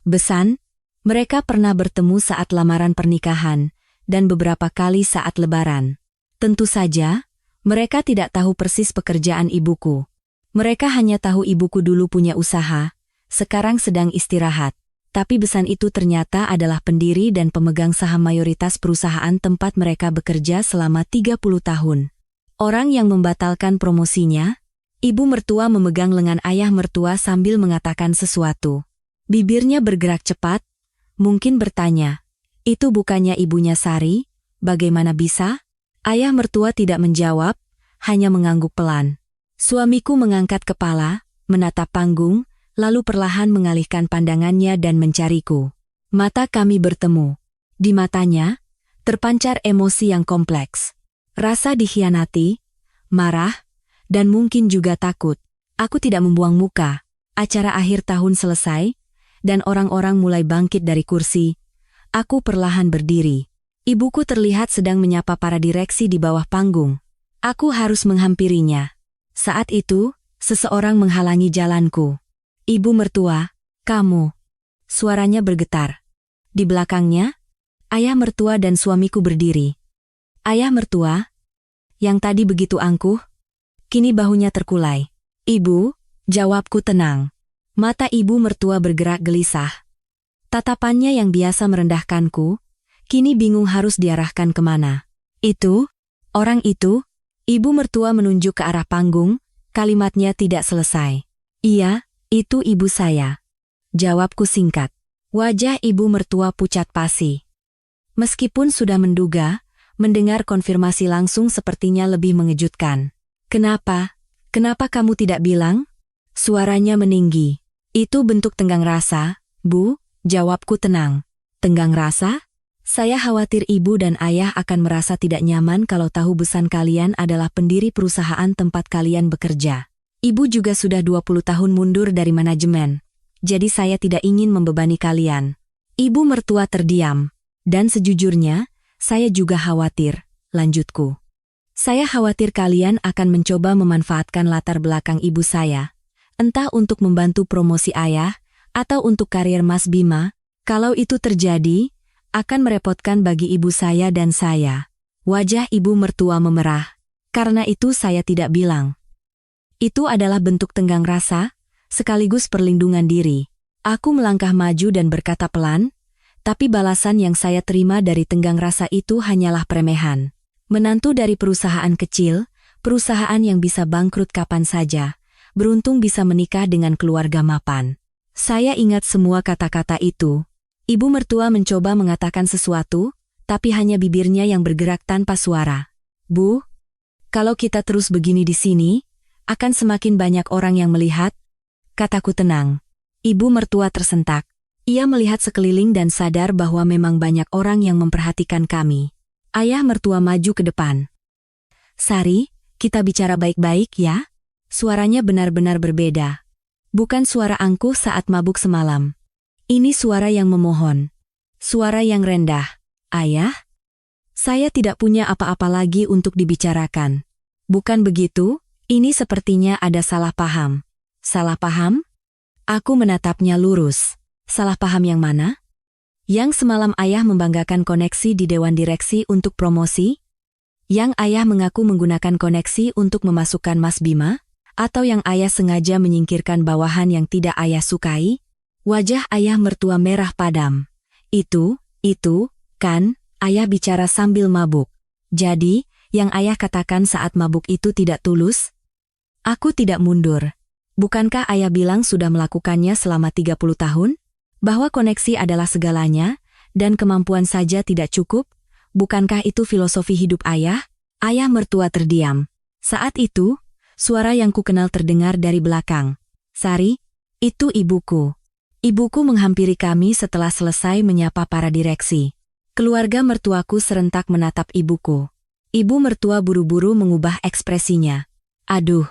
Besan, mereka pernah bertemu saat lamaran pernikahan, dan beberapa kali saat lebaran. Tentu saja, mereka tidak tahu persis pekerjaan ibuku. Mereka hanya tahu ibuku dulu punya usaha, sekarang sedang istirahat. Tapi Besan itu ternyata adalah pendiri dan pemegang saham mayoritas perusahaan tempat mereka bekerja selama 30 tahun. Orang yang membatalkan promosinya, ibu mertua memegang lengan ayah mertua sambil mengatakan sesuatu. Bibirnya bergerak cepat, mungkin bertanya, itu bukannya ibunya Sari, bagaimana bisa? Ayah mertua tidak menjawab, hanya mengangguk pelan. Suamiku mengangkat kepala, menatap panggung, lalu perlahan mengalihkan pandangannya dan mencariku. Mata kami bertemu. Di matanya, terpancar emosi yang kompleks. Rasa dikhianati, marah, dan mungkin juga takut. Aku tidak membuang muka. Acara akhir tahun selesai, dan orang-orang mulai bangkit dari kursi. Aku perlahan berdiri. Ibuku terlihat sedang menyapa para direksi di bawah panggung. Aku harus menghampirinya. Saat itu, seseorang menghalangi jalanku. Ibu mertua, kamu. Suaranya bergetar. Di belakangnya, ayah mertua dan suamiku berdiri. Ayah mertua, yang tadi begitu angkuh, kini bahunya terkulai. Ibu, jawabku tenang. Mata ibu mertua bergerak gelisah. Tatapannya yang biasa merendahkanku, kini bingung harus diarahkan kemana. Itu, orang itu, ibu mertua menunjuk ke arah panggung, kalimatnya tidak selesai. Iya, itu ibu saya. Jawabku singkat. Wajah ibu mertua pucat pasi. Meskipun sudah menduga, mendengar konfirmasi langsung sepertinya lebih mengejutkan. Kenapa? Kenapa kamu tidak bilang? Suaranya meninggi. Itu bentuk tenggang rasa, Bu, jawabku tenang. Tenggang rasa? Saya khawatir ibu dan ayah akan merasa tidak nyaman kalau tahu besan kalian adalah pendiri perusahaan tempat kalian bekerja. Ibu juga sudah 20 tahun mundur dari manajemen, jadi saya tidak ingin membebani kalian. Ibu mertua terdiam. Dan sejujurnya, saya juga khawatir, lanjutku. Saya khawatir kalian akan mencoba memanfaatkan latar belakang ibu saya, entah untuk membantu promosi ayah, atau untuk karier Mas Bima. Kalau itu terjadi, akan merepotkan bagi ibu saya dan saya. Wajah ibu mertua memerah. Karena itu saya tidak bilang. Itu adalah bentuk tenggang rasa, sekaligus perlindungan diri. Aku melangkah maju dan berkata pelan, tapi balasan yang saya terima dari tenggang rasa itu hanyalah premehan. Menantu dari perusahaan kecil, perusahaan yang bisa bangkrut kapan saja, beruntung bisa menikah dengan keluarga mapan. Saya ingat semua kata-kata itu. Ibu mertua mencoba mengatakan sesuatu, tapi hanya bibirnya yang bergerak tanpa suara. Bu, kalau kita terus begini di sini, akan semakin banyak orang yang melihat, kataku tenang. Ibu mertua tersentak. Ia melihat sekeliling dan sadar bahwa memang banyak orang yang memperhatikan kami. Ayah mertua maju ke depan. Sari, kita bicara baik-baik ya? Suaranya benar-benar berbeda. Bukan suara angkuh saat mabuk semalam. Ini suara yang memohon. Suara yang rendah. Ayah? Saya tidak punya apa-apa lagi untuk dibicarakan. Bukan begitu, ini sepertinya ada salah paham. Salah paham? Aku menatapnya lurus. Salah paham yang mana? Yang semalam ayah membanggakan koneksi di Dewan Direksi untuk promosi? Yang ayah mengaku menggunakan koneksi untuk memasukkan Mas Bima? Atau yang ayah sengaja menyingkirkan bawahan yang tidak ayah sukai? Wajah ayah mertua merah padam. Itu, kan, ayah bicara sambil mabuk. Jadi, yang ayah katakan saat mabuk itu tidak tulus? Aku tidak mundur. Bukankah ayah bilang sudah melakukannya selama 30 tahun? Bahwa koneksi adalah segalanya, dan kemampuan saja tidak cukup? Bukankah itu filosofi hidup ayah? Ayah mertua terdiam. Saat itu, suara yang kukenal terdengar dari belakang. Sari, itu ibuku. Ibuku menghampiri kami setelah selesai menyapa para direksi. Keluarga mertuaku serentak menatap ibuku. Ibu mertua buru-buru mengubah ekspresinya. Aduh,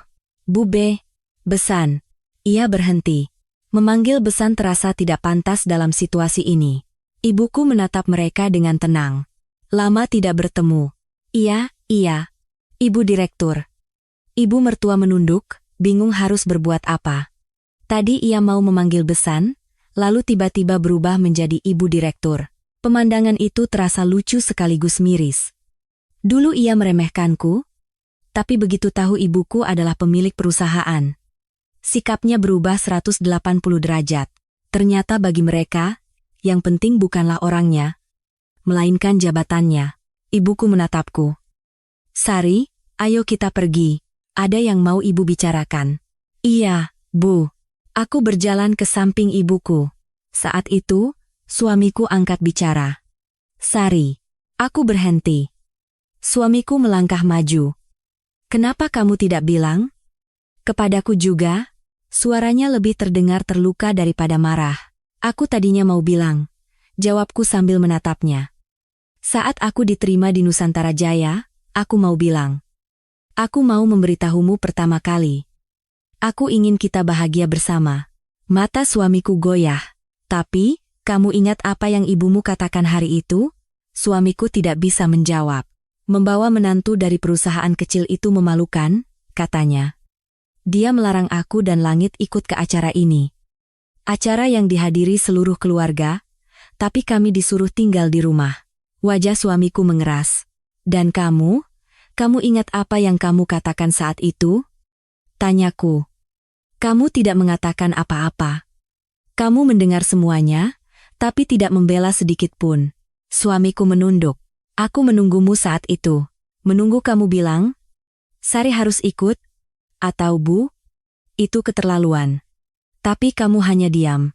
Bube, Besan. Ia berhenti. Memanggil Besan terasa tidak pantas dalam situasi ini. Ibuku menatap mereka dengan tenang. Lama tidak bertemu. Iya. Ibu Direktur. Ibu mertua menunduk, bingung harus berbuat apa. Tadi ia mau memanggil Besan, lalu tiba-tiba berubah menjadi Ibu Direktur. Pemandangan itu terasa lucu sekaligus miris. Dulu ia meremehkanku, tapi begitu tahu ibuku adalah pemilik perusahaan, sikapnya berubah 180 derajat. Ternyata bagi mereka, yang penting bukanlah orangnya, melainkan jabatannya. Ibuku menatapku. Sari, ayo kita pergi. Ada yang mau ibu bicarakan. Iya, Bu. Aku berjalan ke samping ibuku. Saat itu, suamiku angkat bicara. Sari, aku berhenti. Suamiku melangkah maju. Kenapa kamu tidak bilang? Kepadaku juga. Suaranya lebih terdengar terluka daripada marah. Aku tadinya mau bilang, jawabku sambil menatapnya. Saat aku diterima di Nusantara Jaya, aku mau bilang. Aku mau memberitahumu pertama kali. Aku ingin kita bahagia bersama. Mata suamiku goyah. Tapi, kamu ingat apa yang ibumu katakan hari itu? Suamiku tidak bisa menjawab. Membawa menantu dari perusahaan kecil itu memalukan, katanya. Dia melarang aku dan Langit ikut ke acara ini. Acara yang dihadiri seluruh keluarga, tapi kami disuruh tinggal di rumah. Wajah suamiku mengeras. Dan kamu ingat apa yang kamu katakan saat itu? Tanyaku. Kamu tidak mengatakan apa-apa. Kamu mendengar semuanya, tapi tidak membela sedikit pun. Suamiku menunduk. Aku menunggumu saat itu. Menunggu kamu bilang, Sari harus ikut. Atau Bu, itu keterlaluan. Tapi kamu hanya diam.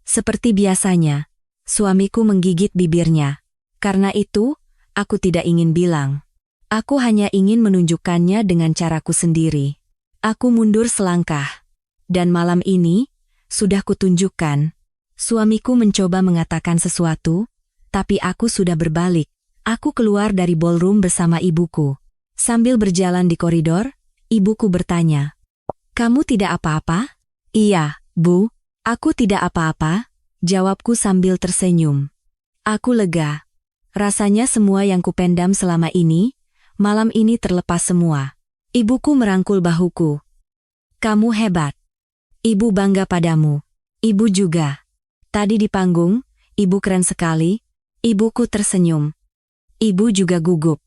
Seperti biasanya, suamiku menggigit bibirnya. Karena itu, aku tidak ingin bilang. Aku hanya ingin menunjukkannya dengan caraku sendiri. Aku mundur selangkah. Dan malam ini, Sudah kutunjukkan. Suamiku mencoba mengatakan sesuatu, tapi aku sudah berbalik. Aku keluar dari ballroom bersama ibuku. Sambil berjalan di koridor, ibuku bertanya, "Kamu tidak apa-apa?" "Iya, Bu. Aku tidak apa-apa," jawabku sambil tersenyum. Aku lega. Rasanya semua yang kupendam selama ini, malam ini terlepas semua. Ibuku merangkul bahuku. "Kamu hebat. Ibu bangga padamu." "Ibu juga." "Tadi di panggung, ibu keren sekali." Ibuku tersenyum. Ibu juga gugup.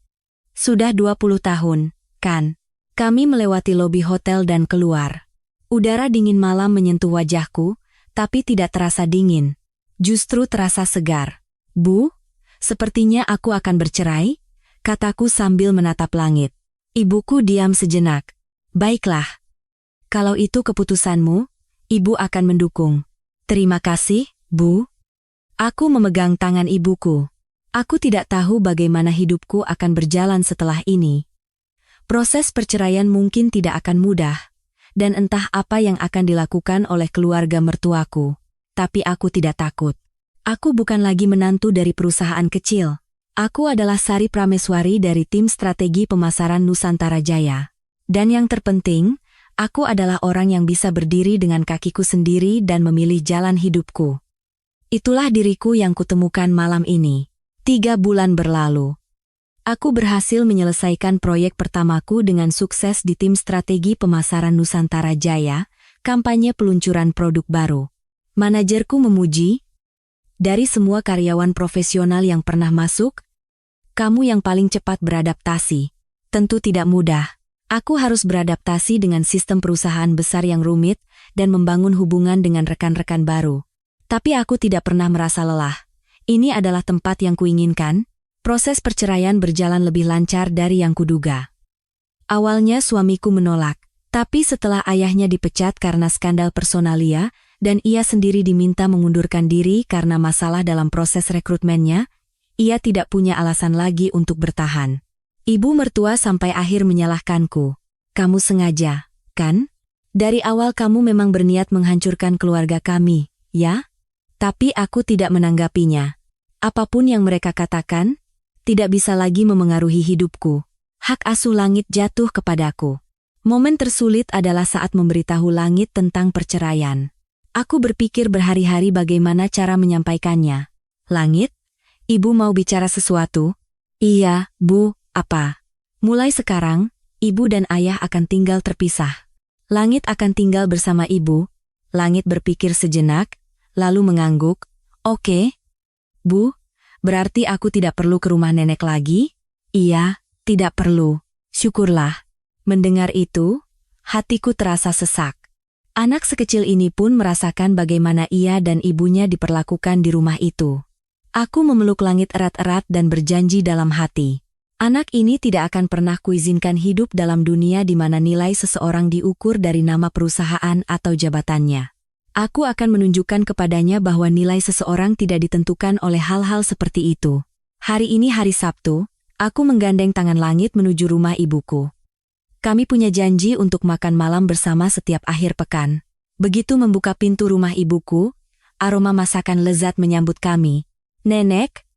"Sudah 20 tahun, kan?" Kami melewati lobi hotel dan keluar. Udara dingin malam menyentuh wajahku, tapi tidak terasa dingin. Justru terasa segar. "Bu, sepertinya aku akan bercerai," kataku sambil menatap langit. Ibuku diam sejenak. "Baiklah. Kalau itu keputusanmu, ibu akan mendukung." "Terima kasih, Bu." Aku memegang tangan ibuku. Aku tidak tahu bagaimana hidupku akan berjalan setelah ini. Proses perceraian mungkin tidak akan mudah, dan entah apa yang akan dilakukan oleh keluarga mertuaku. Tapi aku tidak takut. Aku bukan lagi menantu dari perusahaan kecil. Aku adalah Sari Prameswari dari tim strategi pemasaran Nusantara Jaya. Dan yang terpenting, aku adalah orang yang bisa berdiri dengan kakiku sendiri dan memilih jalan hidupku. Itulah diriku yang kutemukan malam ini. 3 bulan berlalu. Aku berhasil menyelesaikan proyek pertamaku dengan sukses di tim strategi pemasaran Nusantara Jaya, kampanye peluncuran produk baru. Manajerku memuji, "Dari semua karyawan profesional yang pernah masuk, kamu yang paling cepat beradaptasi." Tentu tidak mudah. Aku harus beradaptasi dengan sistem perusahaan besar yang rumit dan membangun hubungan dengan rekan-rekan baru. Tapi aku tidak pernah merasa lelah. Ini adalah tempat yang kuinginkan. Proses perceraian berjalan lebih lancar dari yang kuduga. Awalnya suamiku menolak, tapi setelah ayahnya dipecat karena skandal personalia, dan ia sendiri diminta mengundurkan diri karena masalah dalam proses rekrutmennya, ia tidak punya alasan lagi untuk bertahan. Ibu mertua sampai akhir menyalahkanku. "Kamu sengaja, kan? Dari awal kamu memang berniat menghancurkan keluarga kami, ya?" Tapi aku tidak menanggapinya. Apapun yang mereka katakan, tidak bisa lagi memengaruhi hidupku. Hak asuh langit jatuh kepadaku. Momen tersulit adalah saat memberitahu langit tentang perceraian. Aku berpikir berhari-hari bagaimana cara menyampaikannya. "Langit, ibu mau bicara sesuatu?" "Iya, Bu, apa?" "Mulai sekarang, ibu dan ayah akan tinggal terpisah. Langit akan tinggal bersama ibu." Langit berpikir sejenak, lalu mengangguk. "Oke, Bu. Berarti aku tidak perlu ke rumah nenek lagi?" "Iya, tidak perlu." "Syukurlah." Mendengar itu, hatiku terasa sesak. Anak sekecil ini pun merasakan bagaimana ia dan ibunya diperlakukan di rumah itu. Aku memeluk langit erat-erat dan berjanji dalam hati. Anak ini tidak akan pernah kuizinkan hidup dalam dunia di mana nilai seseorang diukur dari nama perusahaan atau jabatannya. Aku akan menunjukkan kepadanya bahwa nilai seseorang tidak ditentukan oleh hal-hal seperti itu. Hari ini hari Sabtu, aku menggandeng tangan langit menuju rumah ibuku. Kami punya janji untuk makan malam bersama setiap akhir pekan. Begitu membuka pintu rumah ibuku, aroma masakan lezat menyambut kami. "Nenek?"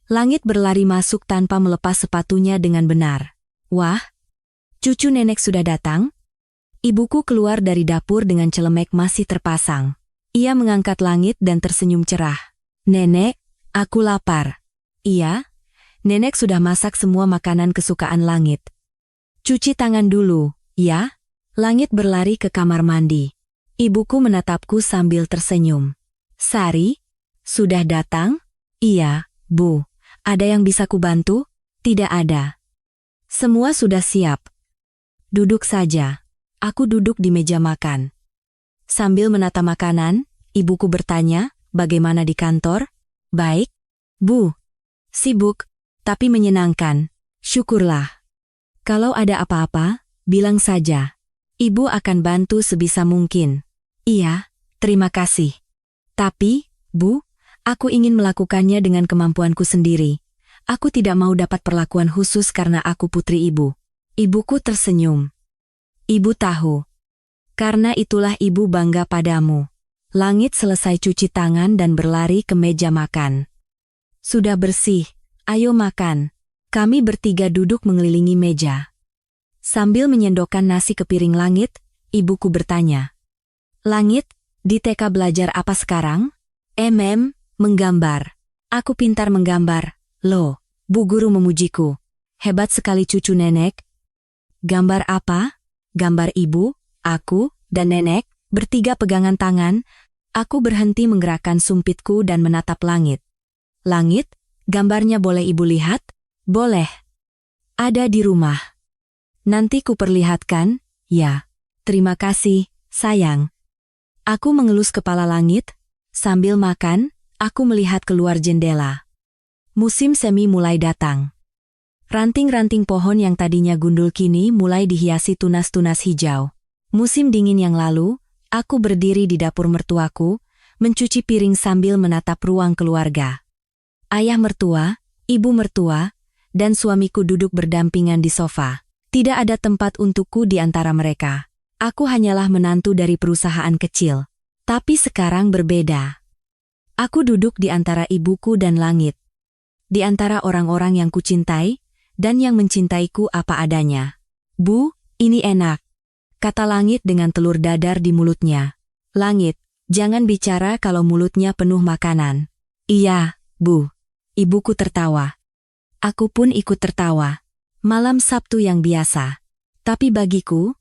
Langit berlari masuk tanpa melepas sepatunya dengan benar. "Wah, cucu nenek sudah datang?" Ibuku keluar dari dapur dengan celemek masih terpasang. Ia mengangkat langit dan tersenyum cerah. "Nenek, aku lapar." "Iya, nenek sudah masak semua makanan kesukaan langit." "Cuci tangan dulu, ya?" Langit berlari ke kamar mandi. Ibuku menatapku sambil tersenyum. "Sari, sudah datang?" "Iya, Bu. Ada yang bisa kubantu?" "Tidak ada. Semua sudah siap." "Duduk saja." Aku duduk di meja makan. Sambil menata makanan, ibuku bertanya, "Bagaimana di kantor?" "Baik, Bu. Sibuk, tapi menyenangkan." "Syukurlah. Kalau ada apa-apa, bilang saja. Ibu akan bantu sebisa mungkin." "Iya, terima kasih. Tapi, Bu, aku ingin melakukannya dengan kemampuanku sendiri. Aku tidak mau dapat perlakuan khusus karena aku putri ibu." Ibuku tersenyum. "Ibu tahu. Karena itulah ibu bangga padamu." Langit selesai cuci tangan dan berlari ke meja makan. Sudah bersih, ayo makan. Kami bertiga duduk mengelilingi meja. Sambil menyendokkan nasi ke piring Langit, ibuku bertanya. Langit, di TK belajar apa sekarang? Menggambar. Aku pintar menggambar. Loh, Bu Guru memujiku. Hebat sekali cucu nenek. Gambar apa? Gambar ibu, aku, dan nenek, bertiga pegangan tangan. Aku berhenti menggerakkan sumpitku dan menatap langit. Langit, gambarnya boleh ibu lihat? Boleh. Ada di rumah. Nanti ku perlihatkan, ya. Terima kasih, sayang. Aku mengelus kepala Langit. Sambil makan, aku melihat keluar jendela. Musim semi mulai datang. Ranting-ranting pohon yang tadinya gundul kini mulai dihiasi tunas-tunas hijau. Musim dingin yang lalu, aku berdiri di dapur mertuaku, mencuci piring sambil menatap ruang keluarga. Ayah mertua, ibu mertua, dan suamiku duduk berdampingan di sofa. Tidak ada tempat untukku di antara mereka. Aku hanyalah menantu dari perusahaan kecil. Tapi sekarang berbeda. Aku duduk di antara ibuku dan Langit. Di antara orang-orang yang kucintai, dan yang mencintaiku apa adanya. Bu, ini enak, kata Langit dengan telur dadar di mulutnya. Langit, jangan bicara kalau mulutnya penuh makanan. Iya, Bu. Ibuku tertawa. Aku pun ikut tertawa. Malam Sabtu yang biasa. Tapi bagiku,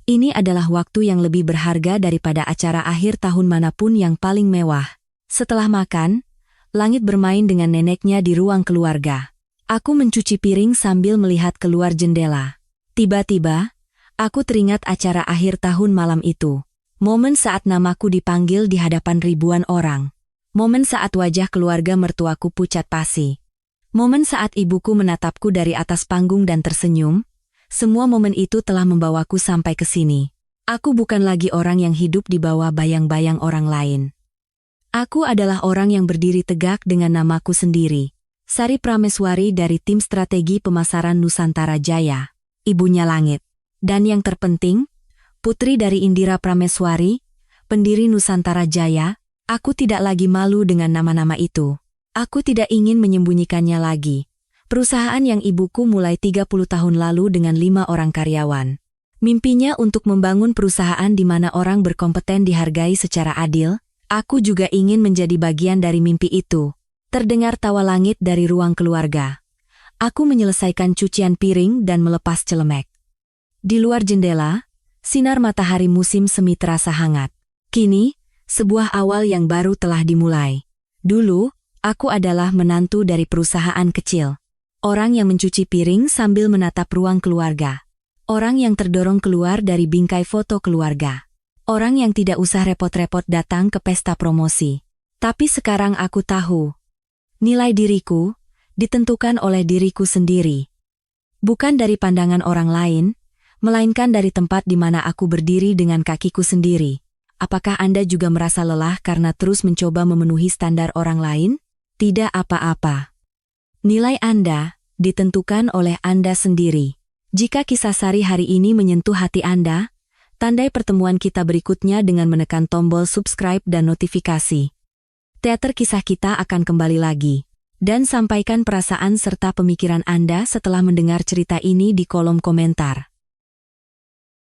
ini adalah waktu yang lebih berharga daripada acara akhir tahun manapun yang paling mewah. Setelah makan, Langit bermain dengan neneknya di ruang keluarga. Aku mencuci piring sambil melihat keluar jendela. Tiba-tiba, aku teringat acara akhir tahun malam itu. Momen saat namaku dipanggil di hadapan ribuan orang. Momen saat wajah keluarga mertuaku pucat pasi. Momen saat ibuku menatapku dari atas panggung dan tersenyum. Semua momen itu telah membawaku sampai ke sini. Aku bukan lagi orang yang hidup di bawah bayang-bayang orang lain. Aku adalah orang yang berdiri tegak dengan namaku sendiri. Sari Prameswari dari tim strategi pemasaran Nusantara Jaya, ibunya Langit. Dan yang terpenting, putri dari Indira Prameswari, pendiri Nusantara Jaya. Aku tidak lagi malu dengan nama-nama itu. Aku tidak ingin menyembunyikannya lagi. Perusahaan yang ibuku mulai 30 tahun lalu dengan 5 orang karyawan. Mimpinya untuk membangun perusahaan di mana orang berkompeten dihargai secara adil. Aku juga ingin menjadi bagian dari mimpi itu. Terdengar tawa Langit dari ruang keluarga. Aku menyelesaikan cucian piring dan melepas celemek. Di luar jendela, sinar matahari musim semi terasa hangat. Kini, sebuah awal yang baru telah dimulai. Dulu, aku adalah menantu dari perusahaan kecil. Orang yang mencuci piring sambil menatap ruang keluarga. Orang yang terdorong keluar dari bingkai foto keluarga. Orang yang tidak usah repot-repot datang ke pesta promosi. Tapi sekarang aku tahu. Nilai diriku ditentukan oleh diriku sendiri. Bukan dari pandangan orang lain, melainkan dari tempat di mana aku berdiri dengan kakiku sendiri. Apakah Anda juga merasa lelah karena terus mencoba memenuhi standar orang lain? Tidak apa-apa. Nilai Anda ditentukan oleh Anda sendiri. Jika kisah Sari hari ini menyentuh hati Anda, tandai pertemuan kita berikutnya dengan menekan tombol subscribe dan notifikasi. Teater kisah kita akan kembali lagi. Dan sampaikan perasaan serta pemikiran Anda setelah mendengar cerita ini di kolom komentar.